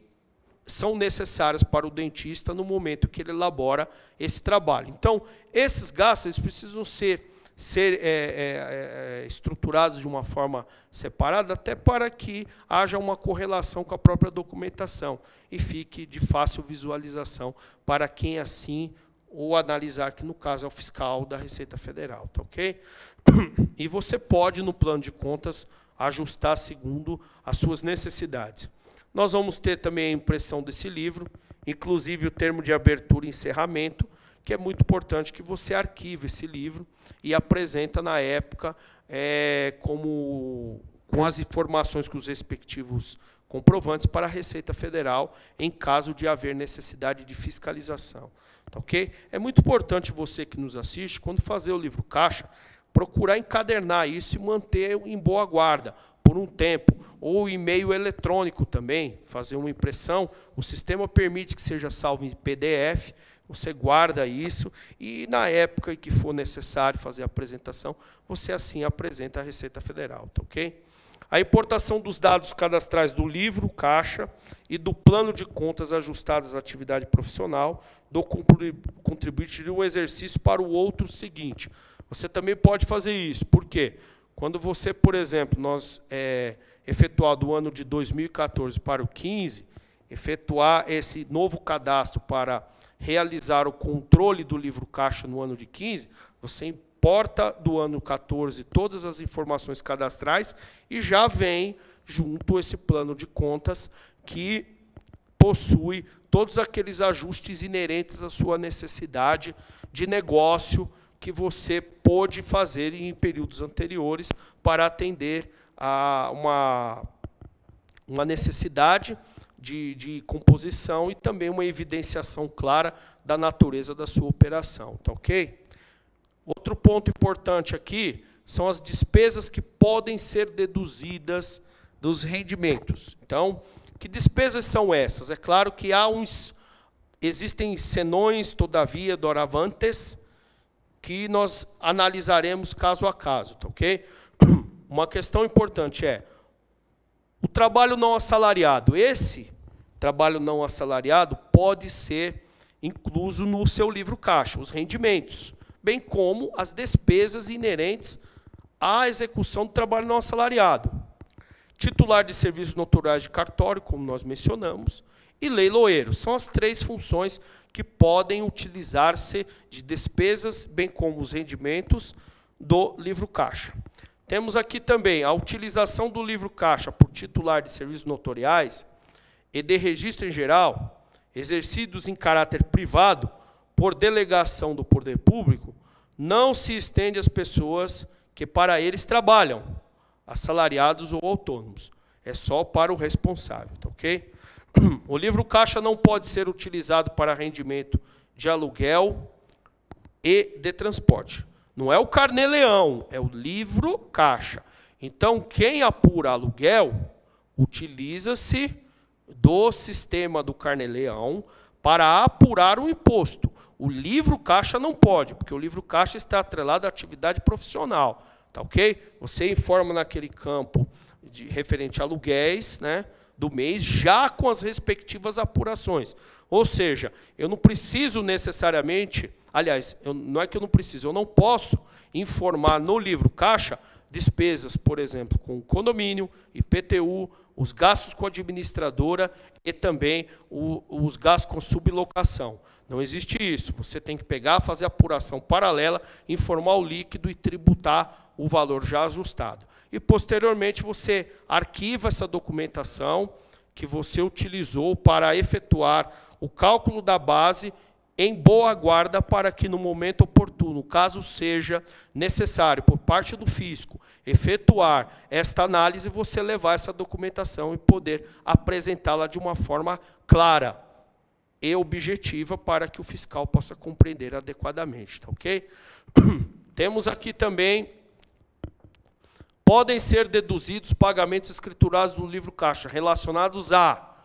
são necessários para o dentista no momento que ele elabora esse trabalho. Então, esses gastos eles precisam ser estruturados de uma forma separada, até para que haja uma correlação com a própria documentação e fique de fácil visualização para quem assim o analisar, que no caso é o fiscal da Receita Federal, tá ok? E você pode, no plano de contas, ajustar segundo as suas necessidades. Nós vamos ter também a impressão desse livro, inclusive o termo de abertura e encerramento, que é muito importante que você arquive esse livro e apresenta na época com as informações com os respectivos comprovantes para a Receita Federal, em caso de haver necessidade de fiscalização. Tá ok? É muito importante você que nos assiste, quando fazer o livro caixa, procurar encadernar isso e manter em boa guarda por um tempo, ou e-mail eletrônico também, fazer uma impressão. O sistema permite que seja salvo em PDF, você guarda isso e, na época em que for necessário fazer a apresentação, você assim apresenta a Receita Federal, tá ok? A importação dos dados cadastrais do livro caixa e do plano de contas ajustados à atividade profissional do contribuinte de um exercício para o outro seguinte. Você também pode fazer isso. Por quê? Quando você, por exemplo, efetuar do ano de 2014 para o 15, efetuar esse novo cadastro para realizar o controle do livro caixa no ano de 15, você importa do ano 14 todas as informações cadastrais e já vem junto esse plano de contas que possui todos aqueles ajustes inerentes à sua necessidade de negócio que você pôde fazer em períodos anteriores para atender a uma necessidade de composição e também uma evidenciação clara da natureza da sua operação, tá ok? Outro ponto importante aqui são as despesas que podem ser deduzidas dos rendimentos. Então, que despesas são essas? É claro que existem senões, todavia, doravantes, que nós analisaremos caso a caso, tá ok? Uma questão importante é o trabalho não assalariado. Esse trabalho não assalariado pode ser incluso no seu livro caixa, os rendimentos, bem como as despesas inerentes à execução do trabalho não assalariado. Titular de serviços notoriais de cartório, como nós mencionamos, e leiloeiro. São as 3 funções que podem utilizar-se de despesas, bem como os rendimentos do livro caixa. Temos aqui também a utilização do livro caixa por titular de serviços notoriais e de registro em geral, exercidos em caráter privado por delegação do poder público, não se estende às pessoas que para eles trabalham, assalariados ou autônomos. É só para o responsável, tá ok? O livro caixa não pode ser utilizado para rendimento de aluguel e de transporte. Não é o carnê-leão, é o livro caixa. Então, quem apura aluguel, utiliza-se do sistema do carnê-leão para apurar o imposto. O livro caixa não pode, porque o livro caixa está atrelado à atividade profissional. Tá ok? Você informa naquele campo referente a aluguéis, né, do mês, já com as respectivas apurações. Ou seja, eu não preciso necessariamente, aliás, não é que eu não preciso, eu não posso informar no livro caixa despesas, por exemplo, com condomínio, IPTU, os gastos com a administradora e também os gastos com sublocação. Não existe isso. Você tem que pegar, fazer a apuração paralela, informar o líquido e tributar o valor já ajustado. E, posteriormente, você arquiva essa documentação que você utilizou para efetuar o cálculo da base em boa guarda para que, no momento oportuno, caso seja necessário, por parte do fisco, efetuar esta análise, você levar essa documentação e poder apresentá-la de uma forma clara e objetiva para que o fiscal possa compreender adequadamente, tá ok? Temos aqui também, podem ser deduzidos pagamentos escriturados no livro caixa relacionados à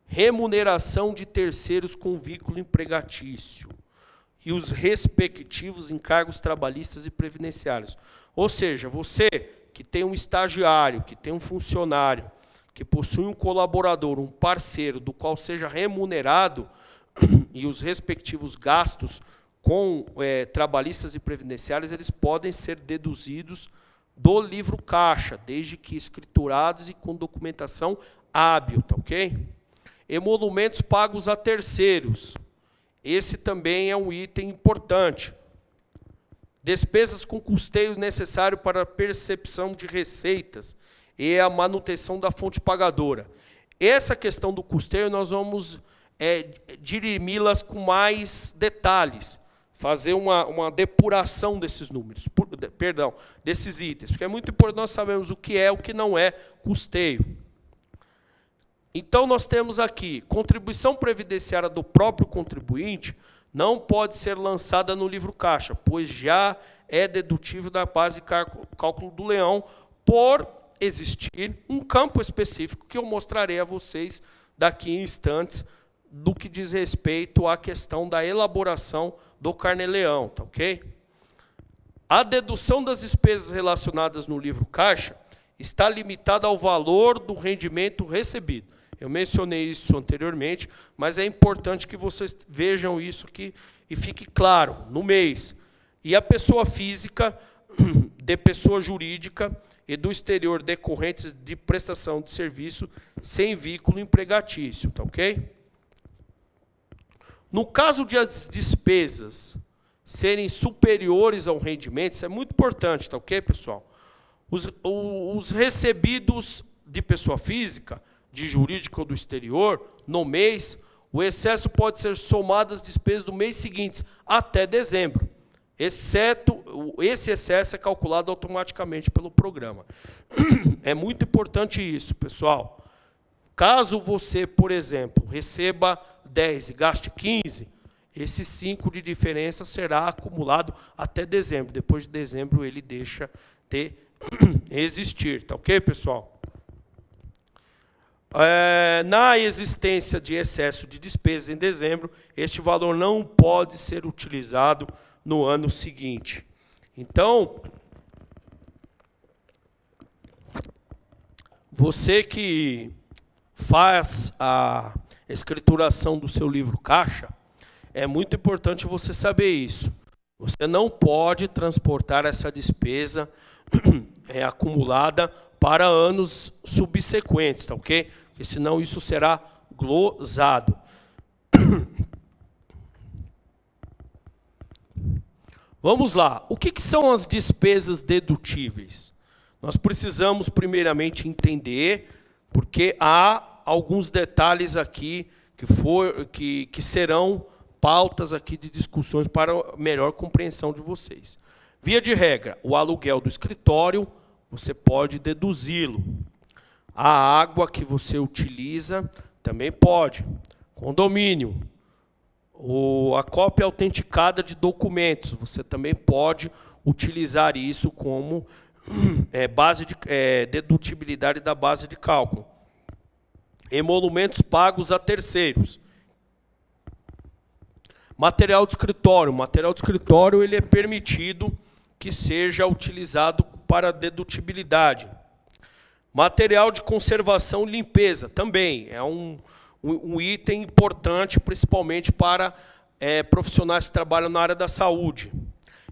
remuneração de terceiros com vínculo empregatício e os respectivos encargos trabalhistas e previdenciários. Ou seja, você que tem um estagiário, que tem um funcionário, que possui um colaborador, um parceiro, do qual seja remunerado, e os respectivos gastos com trabalhistas e previdenciários, eles podem ser deduzidos do livro caixa, desde que escriturados e com documentação hábil, tá ok? Emolumentos pagos a terceiros. Esse também é um item importante. Despesas com custeio necessário para a percepção de receitas e a manutenção da fonte pagadora. Essa questão do custeio nós vamos dirimi-las com mais detalhes, fazer uma depuração desses números, desses itens, porque é muito importante nós sabermos o que é e o que não é custeio. Então, nós temos aqui, contribuição previdenciária do próprio contribuinte não pode ser lançada no livro caixa, pois já é dedutível da base de cálculo do leão, por existir um campo específico que eu mostrarei a vocês daqui em instantes, do que diz respeito à questão da elaboração do carnê-leão, tá ok? A dedução das despesas relacionadas no livro caixa está limitada ao valor do rendimento recebido. Eu mencionei isso anteriormente, mas é importante que vocês vejam isso aqui e fique claro, no mês. E a pessoa física, de pessoa jurídica e do exterior decorrentes de prestação de serviço sem vínculo empregatício, tá ok? No caso de as despesas serem superiores ao rendimento, isso é muito importante, tá ok, pessoal? Os recebidos de pessoa física, de jurídica ou do exterior, no mês, o excesso pode ser somado às despesas do mês seguinte, até dezembro. Exceto, esse excesso é calculado automaticamente pelo programa. É muito importante isso, pessoal. Caso você, por exemplo, receba 10 e gaste 15, esse 5 de diferença será acumulado até dezembro. Depois de dezembro ele deixa de existir, tá ok, pessoal? Na existência de excesso de despesas em dezembro, este valor não pode ser utilizado no ano seguinte. Então, você que faz a escrituração do seu livro caixa, é muito importante você saber isso. Você não pode transportar essa despesa acumulada para anos subsequentes, tá ok? Porque senão isso será glosado. Vamos lá. O que são as despesas dedutíveis? Nós precisamos primeiramente entender, porque há alguns detalhes aqui que serão pautas aqui de discussões para melhor compreensão de vocês. Via de regra, o aluguel do escritório, você pode deduzi-lo. A água que você utiliza também pode. Condomínio. A cópia autenticada de documentos, você também pode utilizar isso como base de dedutibilidade da base de cálculo. Emolumentos pagos a terceiros. Material de escritório. O material de escritório ele é permitido que seja utilizado para dedutibilidade. Material de conservação e limpeza também é um item importante, principalmente para profissionais que trabalham na área da saúde.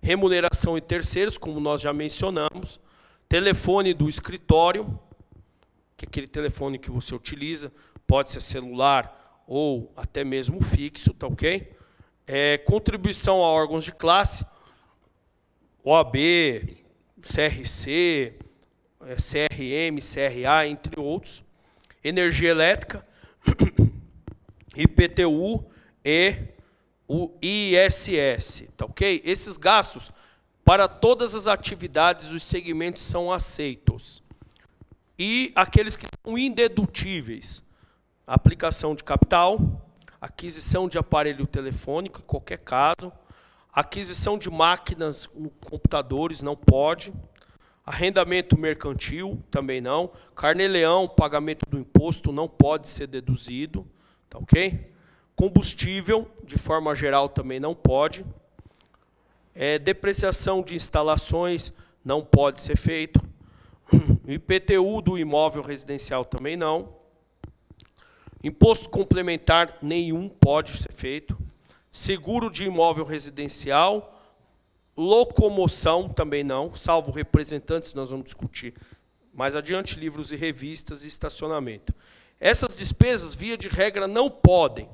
Remuneração e terceiros, como nós já mencionamos. Telefone do escritório, que é aquele telefone que você utiliza, pode ser celular ou até mesmo fixo, tá ok? Contribuição a órgãos de classe, OAB, CRC, CRM, CRA, entre outros. Energia elétrica, IPTU e o ISS, tá ok? Esses gastos, para todas as atividades, os segmentos são aceitos. E aqueles que são indedutíveis, aplicação de capital, aquisição de aparelho telefônico, em qualquer caso, aquisição de máquinas, computadores, não pode, arrendamento mercantil, também não, carnê-leão, pagamento do imposto, não pode ser deduzido, tá ok? Combustível, de forma geral, também não pode. Depreciação de instalações, não pode ser feito. IPTU do imóvel residencial, também não. Imposto complementar, nenhum pode ser feito. Seguro de imóvel residencial, locomoção, também não, salvo representantes, nós vamos discutir mais adiante, livros e revistas e estacionamento. Essas despesas, via de regra, não podem.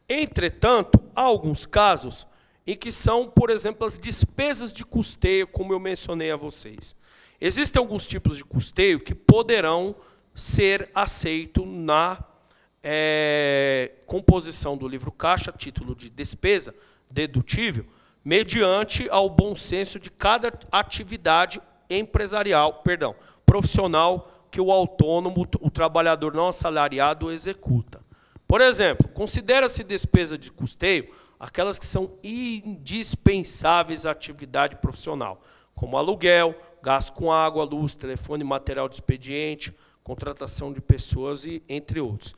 Entretanto, há alguns casos em que são, por exemplo, as despesas de custeio, como eu mencionei a vocês. Existem alguns tipos de custeio que poderão ser aceitos na composição do livro caixa, título de despesa dedutível, mediante ao bom senso de cada atividade profissional que o autônomo, o trabalhador não assalariado, executa. Por exemplo, considera-se despesa de custeio aquelas que são indispensáveis à atividade profissional, como aluguel, gasto com água, luz, telefone, material de expediente, contratação de pessoas e entre outros.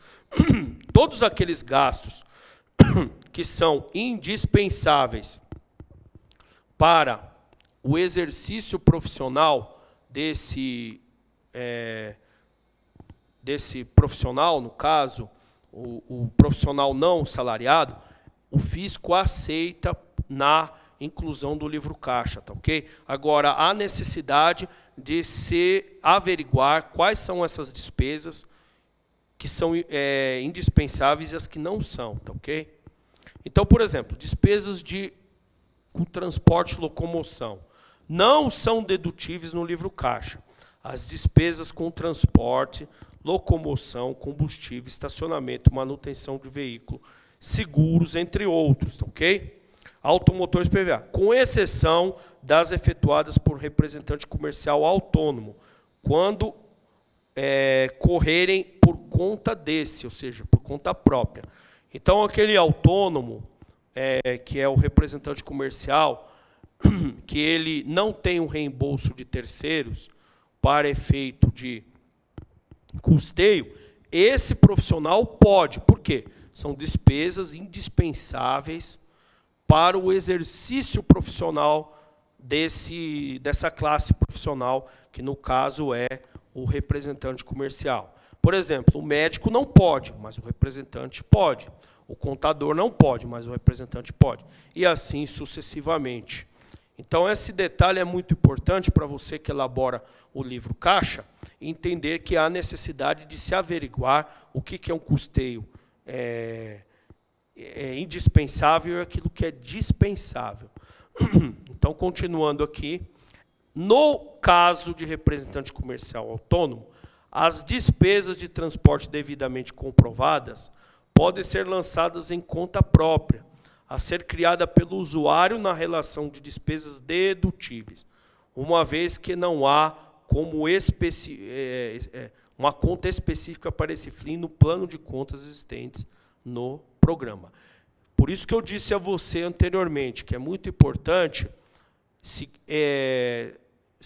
Todos aqueles gastos que são indispensáveis para o exercício profissional desse profissional, no caso, o profissional não salariado, o fisco aceita na inclusão do livro caixa, tá ok? Agora, há necessidade de se averiguar quais são essas despesas que são indispensáveis e as que não são, tá ok? Então, por exemplo, despesas com transporte e locomoção não são dedutíveis no livro caixa. As despesas com transporte, locomoção, combustível, estacionamento, manutenção de veículo, seguros, entre outros, tá ok? Automotores PVA, com exceção das efetuadas por representante comercial autônomo, quando correrem por conta desse, ou seja, por conta própria. Então, aquele autônomo, que é o representante comercial, que ele não tem um reembolso de terceiros para efeito de custeio, esse profissional pode. Por quê? São despesas indispensáveis para o exercício profissional dessa classe profissional, que no caso é o representante comercial. Por exemplo, o médico não pode, mas o representante pode. O contador não pode, mas o representante pode. E assim sucessivamente. Então, esse detalhe é muito importante para você que elabora o livro caixa, entender que há necessidade de se averiguar o que é um custeio indispensável e aquilo que é dispensável. Então, continuando aqui, no caso de representante comercial autônomo, as despesas de transporte devidamente comprovadas podem ser lançadas em conta própria, a ser criada pelo usuário na relação de despesas dedutíveis, uma vez que não há como uma conta específica para esse fim no plano de contas existentes no programa. Por isso que eu disse a você anteriormente que é muito importante se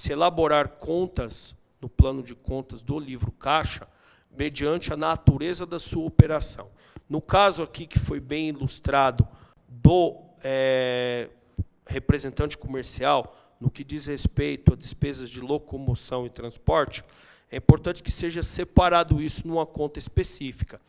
elaborar contas no plano de contas do livro caixa mediante a natureza da sua operação. No caso aqui que foi bem ilustrado do representante comercial, no que diz respeito a despesas de locomoção e transporte, é importante que seja separado isso numa conta específica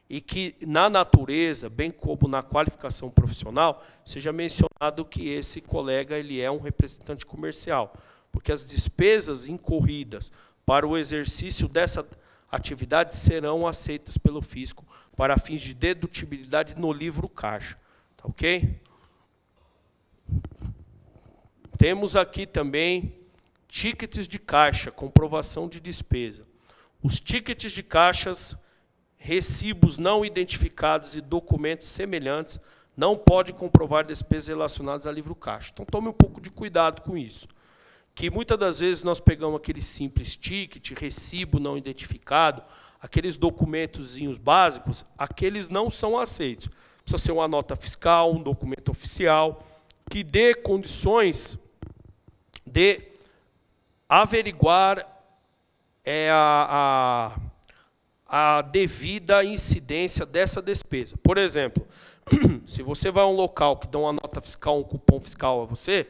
e que na natureza, bem como na qualificação profissional, seja mencionado que esse colega ele é um representante comercial, porque as despesas incorridas para o exercício dessa atividade serão aceitas pelo fisco para fins de dedutibilidade no livro caixa. Tá ok? Temos aqui também tickets de caixa, comprovação de despesa. Os tickets de caixas, recibos não identificados e documentos semelhantes não podem comprovar despesas relacionadas a livro caixa. Então, tome um pouco de cuidado com isso. Que muitas das vezes nós pegamos aquele simples ticket, recibo não identificado, aqueles documentozinhos básicos, aqueles não são aceitos. Precisa ser uma nota fiscal, um documento oficial, que dê condições de averiguar a devida incidência dessa despesa. Por exemplo, se você vai a um local que dá uma nota fiscal, um cupom fiscal a você,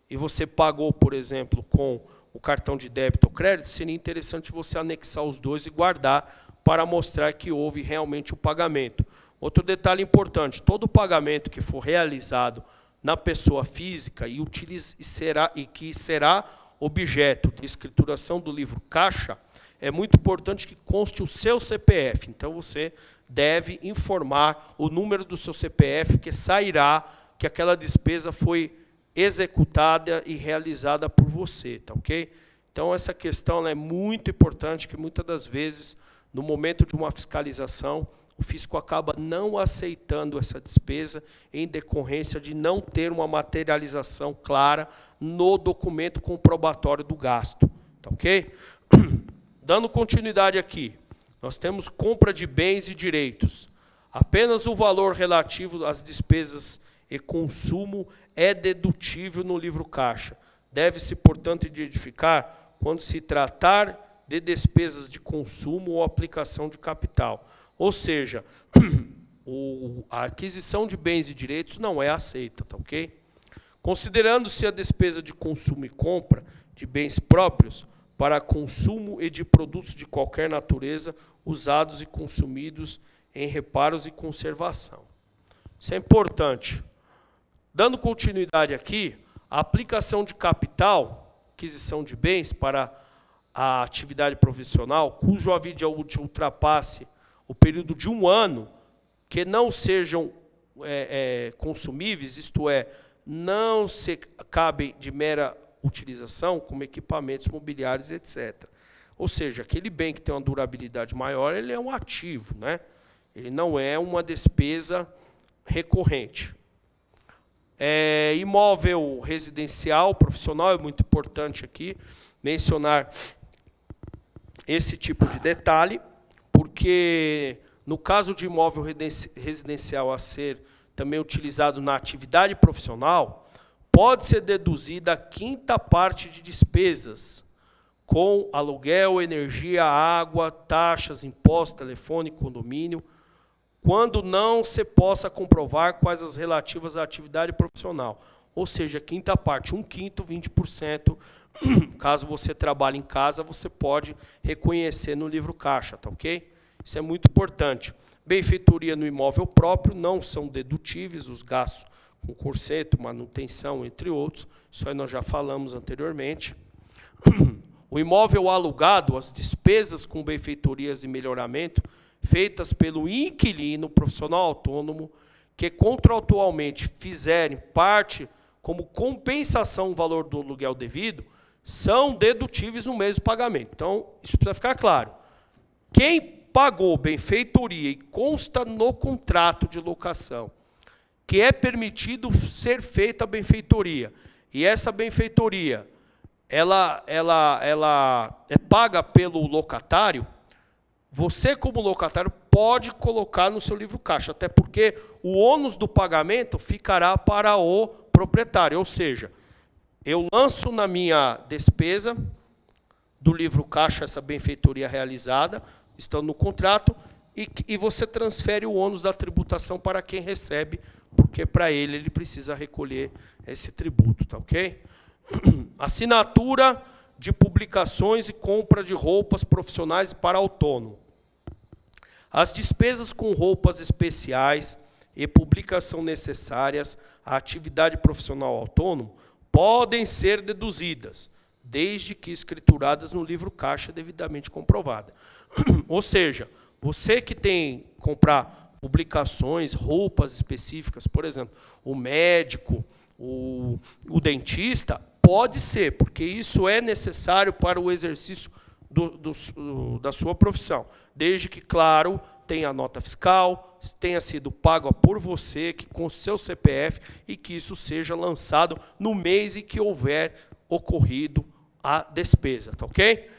e você pagou, por exemplo, com o cartão de débito ou crédito, seria interessante você anexar os dois e guardar para mostrar que houve realmente o pagamento. Outro detalhe importante, todo pagamento que for realizado na pessoa física e que será objeto de escrituração do livro caixa, é muito importante que conste o seu CPF. Então, você deve informar o número do seu CPF, que sairá que aquela despesa foi executada e realizada por você, tá ok? Então, essa questão é muito importante, que muitas das vezes, no momento de uma fiscalização, o fisco acaba não aceitando essa despesa em decorrência de não ter uma materialização clara no documento comprobatório do gasto, tá ok? Dando continuidade aqui, nós temos compra de bens e direitos. Apenas o valor relativo às despesas e consumo é dedutível no livro caixa. Deve-se, portanto, identificar quando se tratar de despesas de consumo ou aplicação de capital. Ou seja, a aquisição de bens e direitos não é aceita, tá ok? Considerando-se a despesa de consumo e compra de bens próprios para consumo e de produtos de qualquer natureza usados e consumidos em reparos e conservação. Isso é importante. Dando continuidade aqui, a aplicação de capital, aquisição de bens para a atividade profissional, cujo a vida útil ultrapasse o período de 1 ano, que não sejam consumíveis, isto é, não se cabem de mera utilização, como equipamentos mobiliários, etc. Ou seja, aquele bem que tem uma durabilidade maior, ele é um ativo, né? Ele não é uma despesa recorrente. Imóvel residencial, profissional, é muito importante aqui mencionar esse tipo de detalhe, porque no caso de imóvel residencial a ser também utilizado na atividade profissional, pode ser deduzida a quinta parte de despesas, com aluguel, energia, água, taxas, imposto, telefone, condomínio, quando não se possa comprovar quais as relativas à atividade profissional. Ou seja, quinta parte, 1/5, 20%. Caso você trabalhe em casa, você pode reconhecer no livro caixa, tá ok? Isso é muito importante. Benfeitoria no imóvel próprio não são dedutíveis os gastos com conserto, manutenção, entre outros. Isso aí nós já falamos anteriormente. O imóvel alugado, as despesas com benfeitorias e melhoramento feitas pelo inquilino profissional autônomo que contratualmente fizerem parte como compensação do valor do aluguel devido, são dedutíveis no mês do pagamento. Então, isso precisa ficar claro. Quem pagou benfeitoria e consta no contrato de locação que é permitido ser feita a benfeitoria, e essa benfeitoria ela é paga pelo locatário, você, como locatário, pode colocar no seu livro caixa, até porque o ônus do pagamento ficará para o proprietário, ou seja, eu lanço na minha despesa do livro caixa essa benfeitoria realizada, estando no contrato, e você transfere o ônus da tributação para quem recebe, porque para ele precisa recolher esse tributo, tá ok? Assinatura de publicações e compra de roupas profissionais para autônomo. As despesas com roupas especiais e publicação necessárias à atividade profissional autônomo podem ser deduzidas, desde que escrituradas no livro caixa devidamente comprovada. Ou seja, você que tem que comprar publicações, roupas específicas, por exemplo, o médico, o dentista, pode ser, porque isso é necessário para o exercício da sua profissão, desde que, claro, tenha a nota fiscal, tenha sido pago por você, que com o seu CPF, e que isso seja lançado no mês em que houver ocorrido a despesa, tá ok?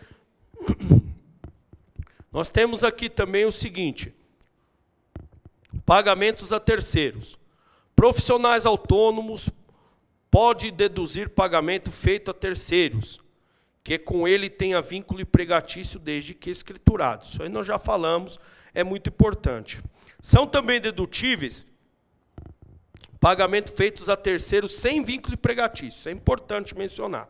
Nós temos aqui também o seguinte: pagamentos a terceiros. Profissionais autônomos pode deduzir pagamento feito a terceiros, que com ele tenha vínculo empregatício desde que escriturado. Isso aí nós já falamos, é muito importante. São também dedutíveis pagamentos feitos a terceiros sem vínculo empregatício. Isso é importante mencionar.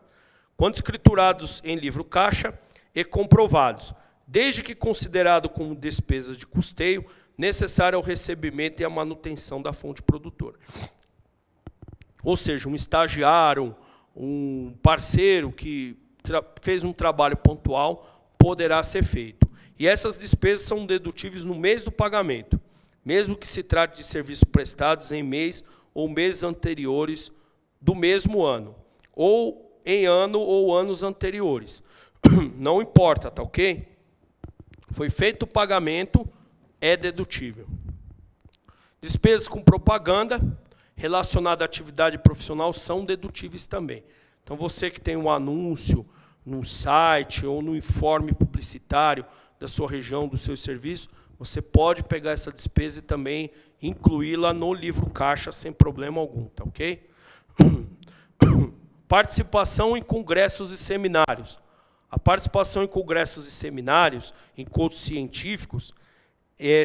Quando escriturados em livro caixa e comprovados, desde que considerado como despesas de custeio necessário ao recebimento e à manutenção da fonte produtora. Ou seja, um estagiário, um parceiro que fez um trabalho pontual poderá ser feito. E essas despesas são dedutíveis no mês do pagamento, mesmo que se trate de serviços prestados em mês ou meses anteriores do mesmo ano, ou em ano ou anos anteriores. Não importa, tá ok? Foi feito o pagamento, é dedutível. Despesas com propaganda relacionada à atividade profissional são dedutíveis também. Então, você que tem um anúncio no site ou no informe publicitário da sua região, do seu serviço, você pode pegar essa despesa e também incluí-la no livro caixa sem problema algum, tá ok? Participação em congressos e seminários. A participação em congressos e seminários, encontros científicos,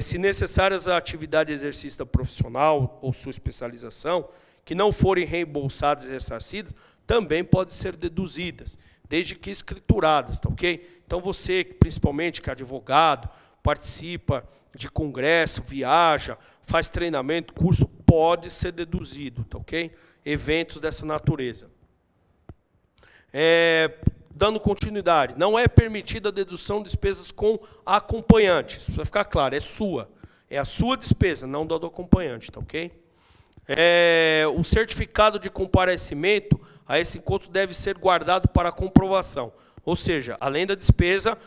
se necessárias à atividade exercício profissional ou sua especialização, que não forem reembolsadas e ressarcidas, também podem ser deduzidas, desde que escrituradas, tá ok? Então, você, principalmente, que é advogado, participa de congresso, viaja, faz treinamento, curso, pode ser deduzido, tá ok? Eventos dessa natureza. Dando continuidade, não é permitida a dedução de despesas com acompanhante. Isso precisa ficar claro, é sua. É a sua despesa, não do acompanhante, tá ok? O certificado de comparecimento a esse encontro deve ser guardado para comprovação. Ou seja, além da despesa,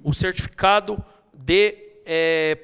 o certificado de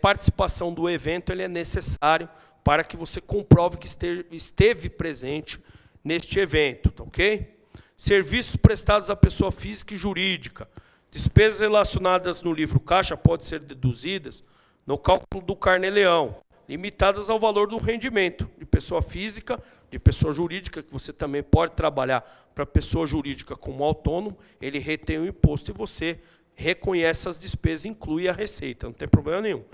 participação do evento ele é necessário para que você comprove que esteve presente neste evento, tá ok? Serviços prestados à pessoa física e jurídica. Despesas relacionadas no livro caixa podem ser deduzidas no cálculo do carnê-leão, limitadas ao valor do rendimento de pessoa física, de pessoa jurídica, que você também pode trabalhar para pessoa jurídica como autônomo, ele retém o imposto e você reconhece as despesas, inclui a receita, não tem problema nenhum,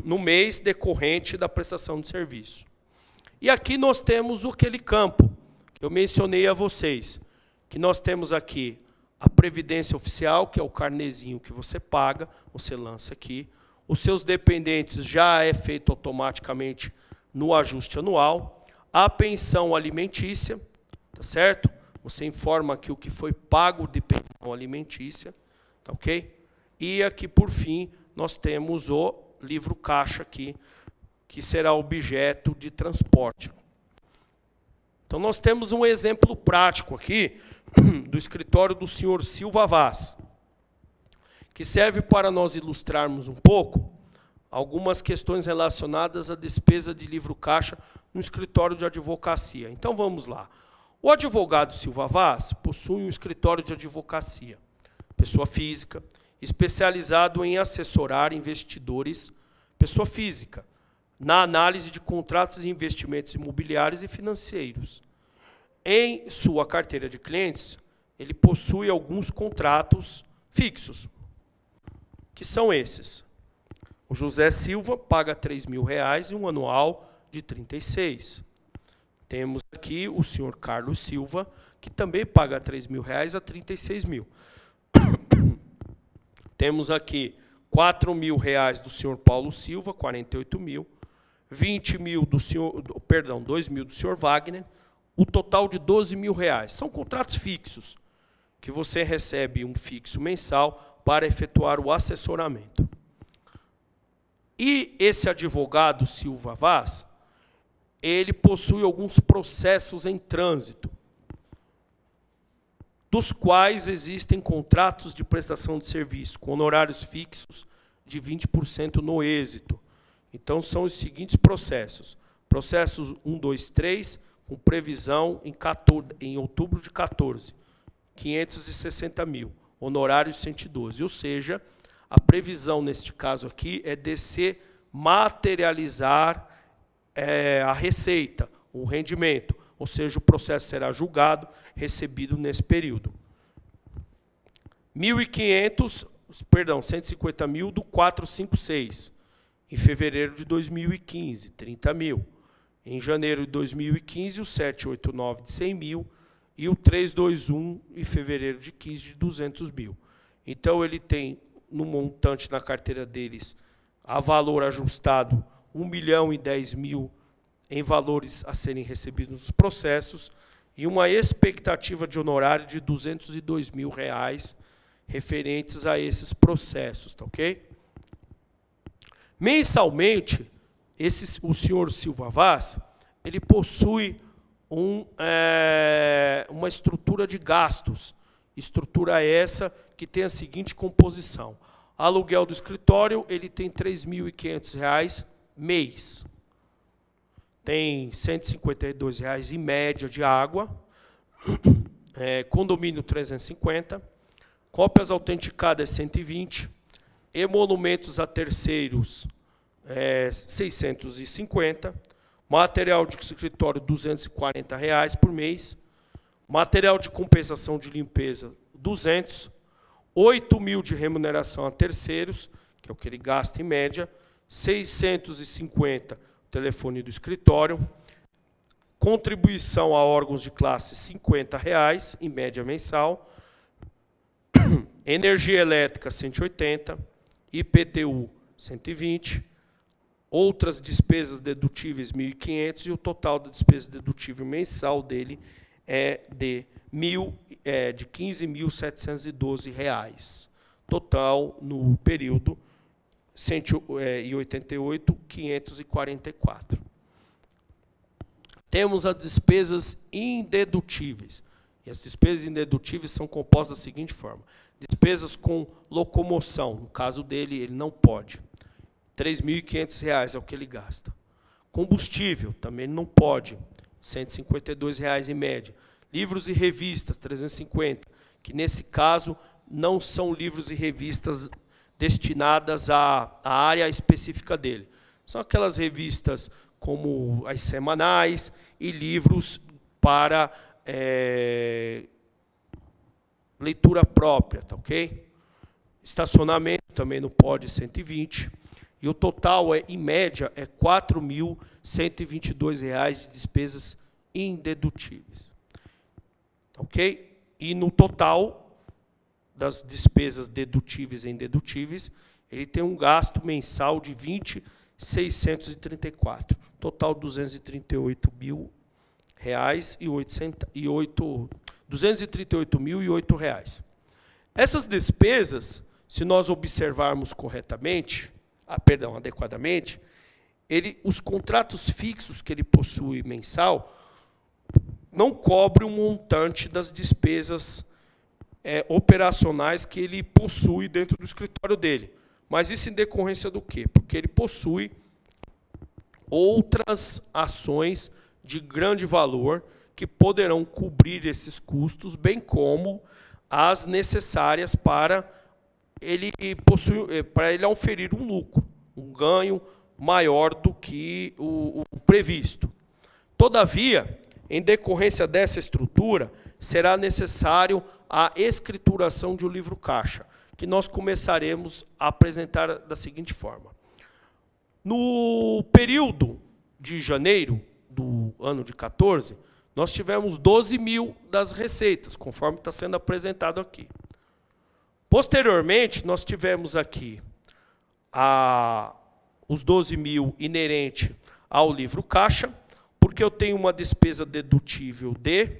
no mês decorrente da prestação de serviço. E aqui nós temos aquele campo que eu mencionei a vocês, que nós temos aqui a previdência oficial, que é o carnezinho que você paga, você lança aqui. Os seus dependentes já é feito automaticamente no ajuste anual. A pensão alimentícia, tá certo? Você informa aqui o que foi pago de pensão alimentícia, tá ok? E aqui, por fim, nós temos o livro caixa aqui, que será objeto de transporte. Então, nós temos um exemplo prático aqui do escritório do senhor Silva Vaz, que serve para nós ilustrarmos um pouco algumas questões relacionadas à despesa de livro caixa no escritório de advocacia. Então, vamos lá. O advogado Silva Vaz possui um escritório de advocacia, pessoa física, especializado em assessorar investidores, pessoa física, na análise de contratos e investimentos imobiliários e financeiros. Em sua carteira de clientes, ele possui alguns contratos fixos, que são esses. O José Silva paga R$ 3.000 e um anual de 36. Temos aqui o senhor Carlos Silva, que também paga R$ 3.000 a 36.000. Temos aqui R$ 4.000 do senhor Paulo Silva, 48.000. 20.000 do senhor, perdão, 2.000 do senhor Wagner, o total de R$ 12.000. São contratos fixos, que você recebe um fixo mensal para efetuar o assessoramento. E esse advogado Silva Vaz, ele possui alguns processos em trânsito, dos quais existem contratos de prestação de serviço com honorários fixos de 20% no êxito. Então, são os seguintes processos. Processos 1, 2, 3, com previsão em outubro de 14, 560.000, honorários 112. Ou seja, a previsão neste caso aqui é de se materializar a receita, o rendimento. Ou seja, o processo será julgado, recebido nesse período. 150.000 do 456. Em fevereiro de 2015, 30.000. Em janeiro de 2015, o 789 de 100.000 e o 321 em fevereiro de 15 de 200.000. Então, ele tem no montante na carteira deles a valor ajustado 1.010.000 em valores a serem recebidos nos processos e uma expectativa de honorário de R$ 202.000 referentes a esses processos, tá ok? Mensalmente, o senhor Silva Vaz, ele possui uma estrutura de gastos. Estrutura essa que tem a seguinte composição. Aluguel do escritório, ele tem R$ 3.500 mês. Tem R$ 152 em média de água. Condomínio 350. Cópias autenticadas 120. Emolumentos a terceiros 650. Material de escritório R$ 240 por mês. Material de compensação de limpeza 200. 8.000 de remuneração a terceiros, que é o que ele gasta em média. 650 telefone do escritório. Contribuição a órgãos de classe R$ 50 em média mensal. Energia elétrica 180. IPTU 120, outras despesas dedutíveis 1.500 e o total da despesa dedutível mensal dele é de R$ 15.712. Total no período 188.544. Temos as despesas indedutíveis. E as despesas indedutíveis são compostas da seguinte forma. Despesas com locomoção, no caso dele, ele não pode. R$ 3.500 é o que ele gasta. Combustível, também ele não pode. R$ 152 em média. Livros e revistas, 350, que nesse caso não são livros e revistas destinadas à área específica dele. São aquelas revistas como as semanais e livros para leitura própria, tá ok? Estacionamento também no POD 120. E o total, em média, é R$ 4.122 de despesas indedutíveis. Tá ok? E no total das despesas dedutíveis e indedutíveis, ele tem um gasto mensal de R$ 20.634. Total R$ 238.008. Essas despesas, se nós observarmos corretamente, adequadamente, os contratos fixos que ele possui mensal não cobrem o montante das despesas operacionais que ele possui dentro do escritório dele. Mas isso em decorrência do quê? Porque ele possui outras ações de grande valor que poderão cobrir esses custos, bem como as necessárias para ele auferir um lucro, um ganho maior do que o previsto. Todavia, em decorrência dessa estrutura, será necessário a escrituração de um livro caixa, que nós começaremos a apresentar da seguinte forma. No período de janeiro do ano de 14, nós tivemos 12 mil das receitas, conforme está sendo apresentado aqui. Posteriormente, nós tivemos aqui os 12 mil inerente ao livro caixa, porque eu tenho uma despesa dedutível de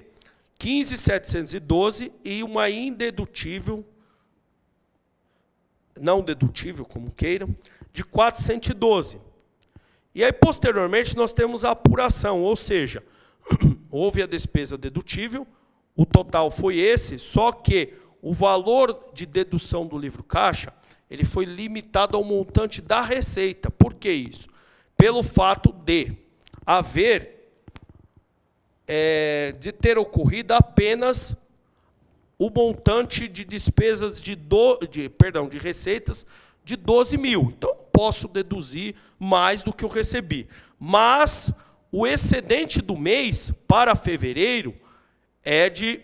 15.712 e uma indedutível, não dedutível, como queiram, de 412. E aí, posteriormente, nós temos a apuração, ou seja, houve a despesa dedutível, o total foi esse, só que o valor de dedução do livro caixa, ele foi limitado ao montante da receita. Por que isso? Pelo fato de ter ocorrido apenas o montante de despesas de receitas de 12 mil. Então, posso deduzir mais do que eu recebi. Mas o excedente do mês para fevereiro é de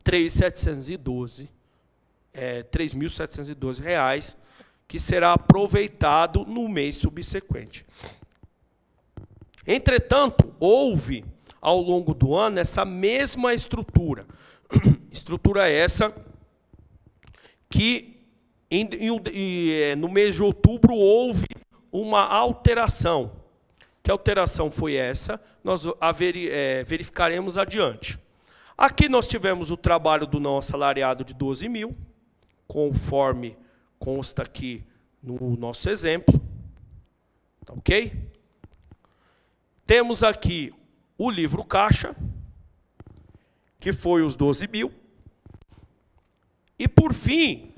3.712 reais, que será aproveitado no mês subsequente. Entretanto, houve, ao longo do ano, essa mesma estrutura. Estrutura essa que, no mês de outubro, houve uma alteração. Que alteração foi essa? Nós verificaremos adiante. Aqui nós tivemos o trabalho do não assalariado de 12 mil, conforme consta aqui no nosso exemplo. Tá ok? Temos aqui o livro caixa, que foi os 12 mil. E, por fim,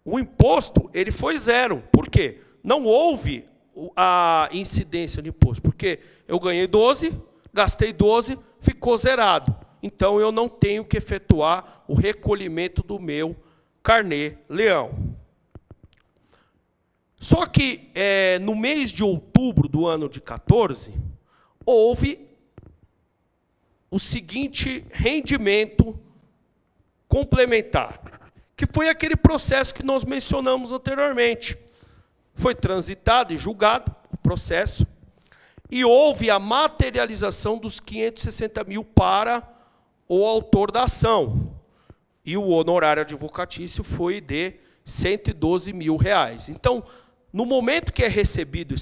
o imposto ele foi zero. Por quê? Não houve a incidência de imposto, porque eu ganhei 12, gastei 12, ficou zerado. Então, eu não tenho que efetuar o recolhimento do meu carnê-leão. Só que, no mês de outubro do ano de 14, houve o seguinte rendimento complementar, que foi aquele processo que nós mencionamos anteriormente. Foi transitado e julgado o processo, e houve a materialização dos 560 mil para o autor da ação. E o honorário advocatício foi de 112 mil reais. Então, no momento que é recebido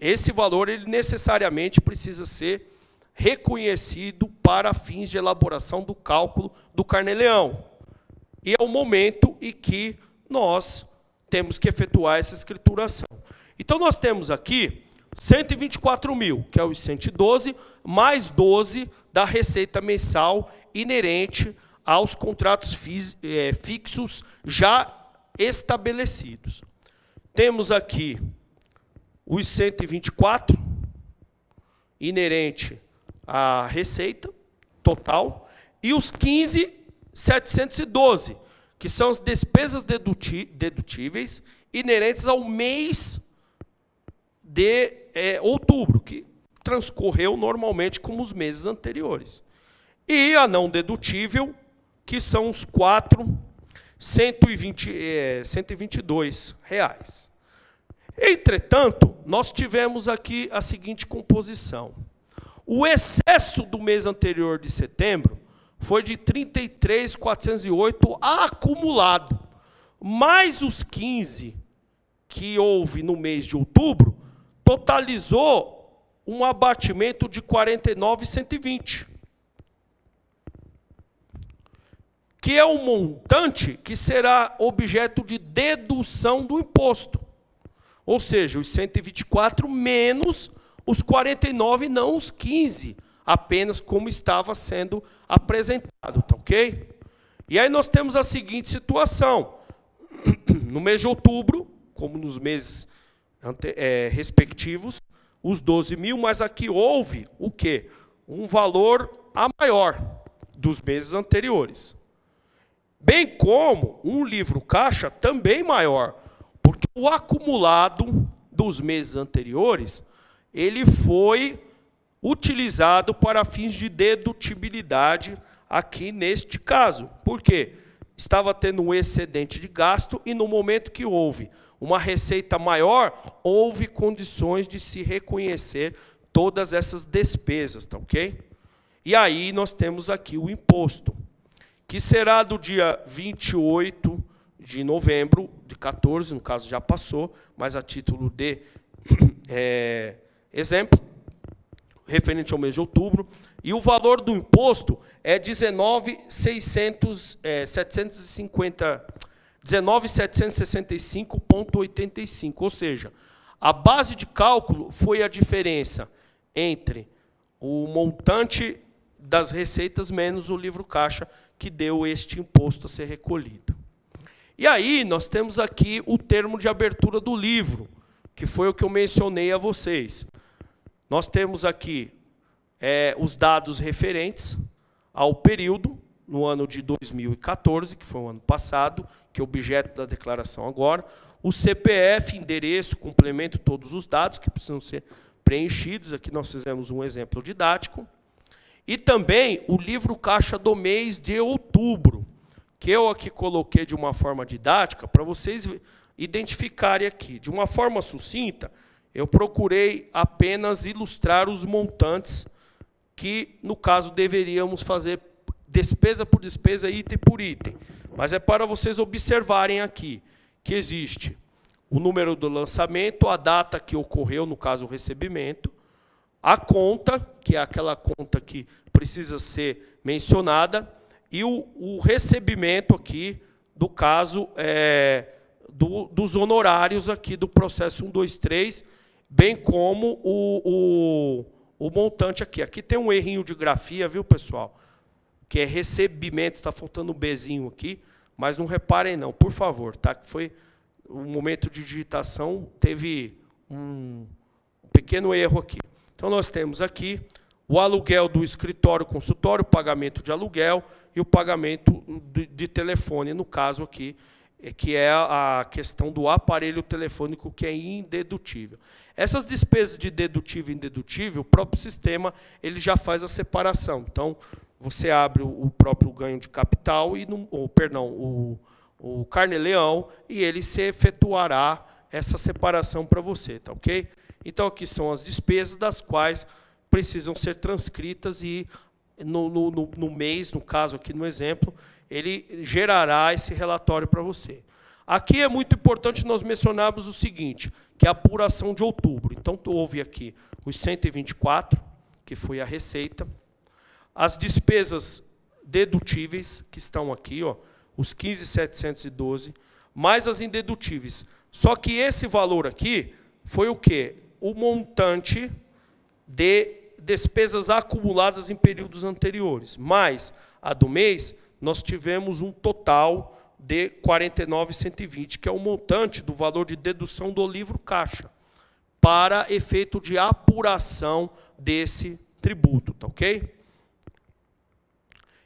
esse valor ele necessariamente precisa ser reconhecido para fins de elaboração do cálculo do carnê-leão. E é o momento em que nós temos que efetuar essa escrituração. Então, nós temos aqui 124 mil, que é os 112, mais 12 da receita mensal inerente aos contratos fixos já estabelecidos. Temos aqui os 124, inerente à receita total, e os 15 15.712, que são as despesas dedutíveis inerentes ao mês de outubro, que transcorreu normalmente como os meses anteriores. E a não dedutível, que são os 122 reais. Entretanto, nós tivemos aqui a seguinte composição. O excesso do mês anterior de setembro foi de 33.408 acumulado, mais os 15 que houve no mês de outubro, totalizou um abatimento de 49.120. Que é o montante que será objeto de dedução do imposto. Ou seja, os 124 menos os 49, não os 15, apenas como estava sendo apresentado, tá ok? E aí nós temos a seguinte situação. No mês de outubro, como nos meses respectivos, os 12 mil, mas aqui houve o quê? Um valor a maior dos meses anteriores. Bem como um livro caixa também maior, porque o acumulado dos meses anteriores, ele foi utilizado para fins de dedutibilidade aqui neste caso. Por quê? Estava tendo um excedente de gasto e no momento que houve uma receita maior, houve condições de se reconhecer todas essas despesas, tá ok? E aí nós temos aqui o imposto, que será do dia 28 de novembro de 14, no caso já passou, mas a título de exemplo, referente ao mês de outubro, e o valor do imposto é 19.765,85, ou seja, a base de cálculo foi a diferença entre o montante das receitas menos o livro caixa, que deu este imposto a ser recolhido. E aí nós temos aqui o termo de abertura do livro, que foi o que eu mencionei a vocês. Nós temos aqui os dados referentes ao período, no ano de 2014, que foi o ano passado, que é objeto da declaração agora, o CPF, endereço, complemento, todos os dados que precisam ser preenchidos, aqui nós fizemos um exemplo didático, e também o livro caixa do mês de outubro, que eu aqui coloquei de uma forma didática, para vocês identificarem aqui. De uma forma sucinta, eu procurei apenas ilustrar os montantes que, no caso, deveríamos fazer despesa por despesa, item por item. Mas é para vocês observarem aqui que existe o número do lançamento, a data que ocorreu, no caso, o recebimento, a conta, que é aquela conta que precisa ser mencionada, e o recebimento aqui, do caso, dos honorários aqui do processo 123, bem como o montante aqui. Aqui tem um errinho de grafia, viu, pessoal? Que é recebimento, está faltando um Bzinho aqui, mas não reparem não, por favor, tá? Que foi um momento de digitação, teve um pequeno erro aqui. Então, nós temos aqui o aluguel do escritório consultório, o pagamento de aluguel e o pagamento de telefone, no caso aqui, que é a questão do aparelho telefônico, que é indedutível. Essas despesas de dedutível e indedutível, o próprio sistema ele já faz a separação. Então, você abre o próprio ganho de capital, o carnê-leão, e ele se efetuará essa separação para você, tá ok? Então, aqui são as despesas das quais precisam ser transcritas e no mês, no caso aqui no exemplo, ele gerará esse relatório para você. Aqui é muito importante nós mencionarmos o seguinte, que é a apuração de outubro. Então, houve aqui os 124, que foi a receita, as despesas dedutíveis, que estão aqui, ó, os 15.712, mais as indedutíveis. Só que esse valor aqui foi o quê? O montante de despesas acumuladas em períodos anteriores. Mais a do mês, nós tivemos um total de 49.120, que é o montante do valor de dedução do livro caixa, para efeito de apuração desse tributo, tá ok?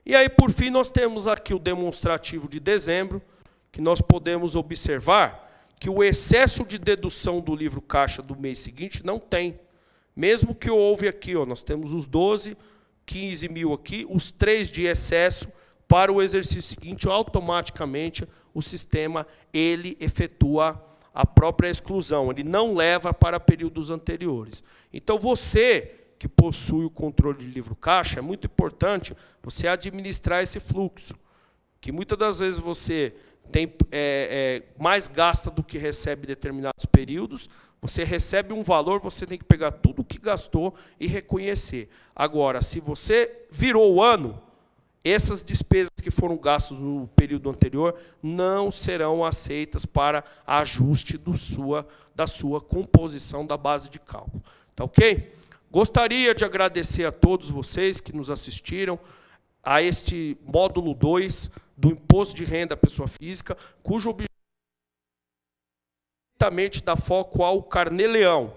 E aí, por fim, nós temos aqui o demonstrativo de dezembro, que nós podemos observar que o excesso de dedução do livro caixa do mês seguinte não tem. Mesmo que houve aqui, ó, nós temos os 12, 15 mil aqui, os 3 de excesso, para o exercício seguinte, automaticamente o sistema ele efetua a própria exclusão, ele não leva para períodos anteriores. Então, você que possui o controle de livro caixa, é muito importante você administrar esse fluxo, que muitas das vezes você tem mais gasta do que recebe em determinados períodos, você recebe um valor, você tem que pegar tudo o que gastou e reconhecer. Agora, se você virou o ano, essas despesas que foram gastas no período anterior não serão aceitas para ajuste da sua composição da base de cálculo. Tá ok? Gostaria de agradecer a todos vocês que nos assistiram a este módulo 2 do Imposto de Renda à Pessoa Física, cujo objetivo dá foco ao Carnê-Leão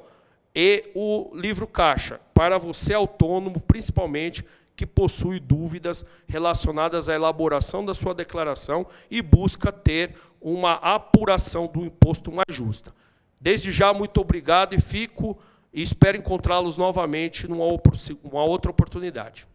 e o livro caixa, para você autônomo, principalmente, que possui dúvidas relacionadas à elaboração da sua declaração e busca ter uma apuração do imposto mais justa. Desde já, muito obrigado e espero encontrá-los novamente numa outra oportunidade.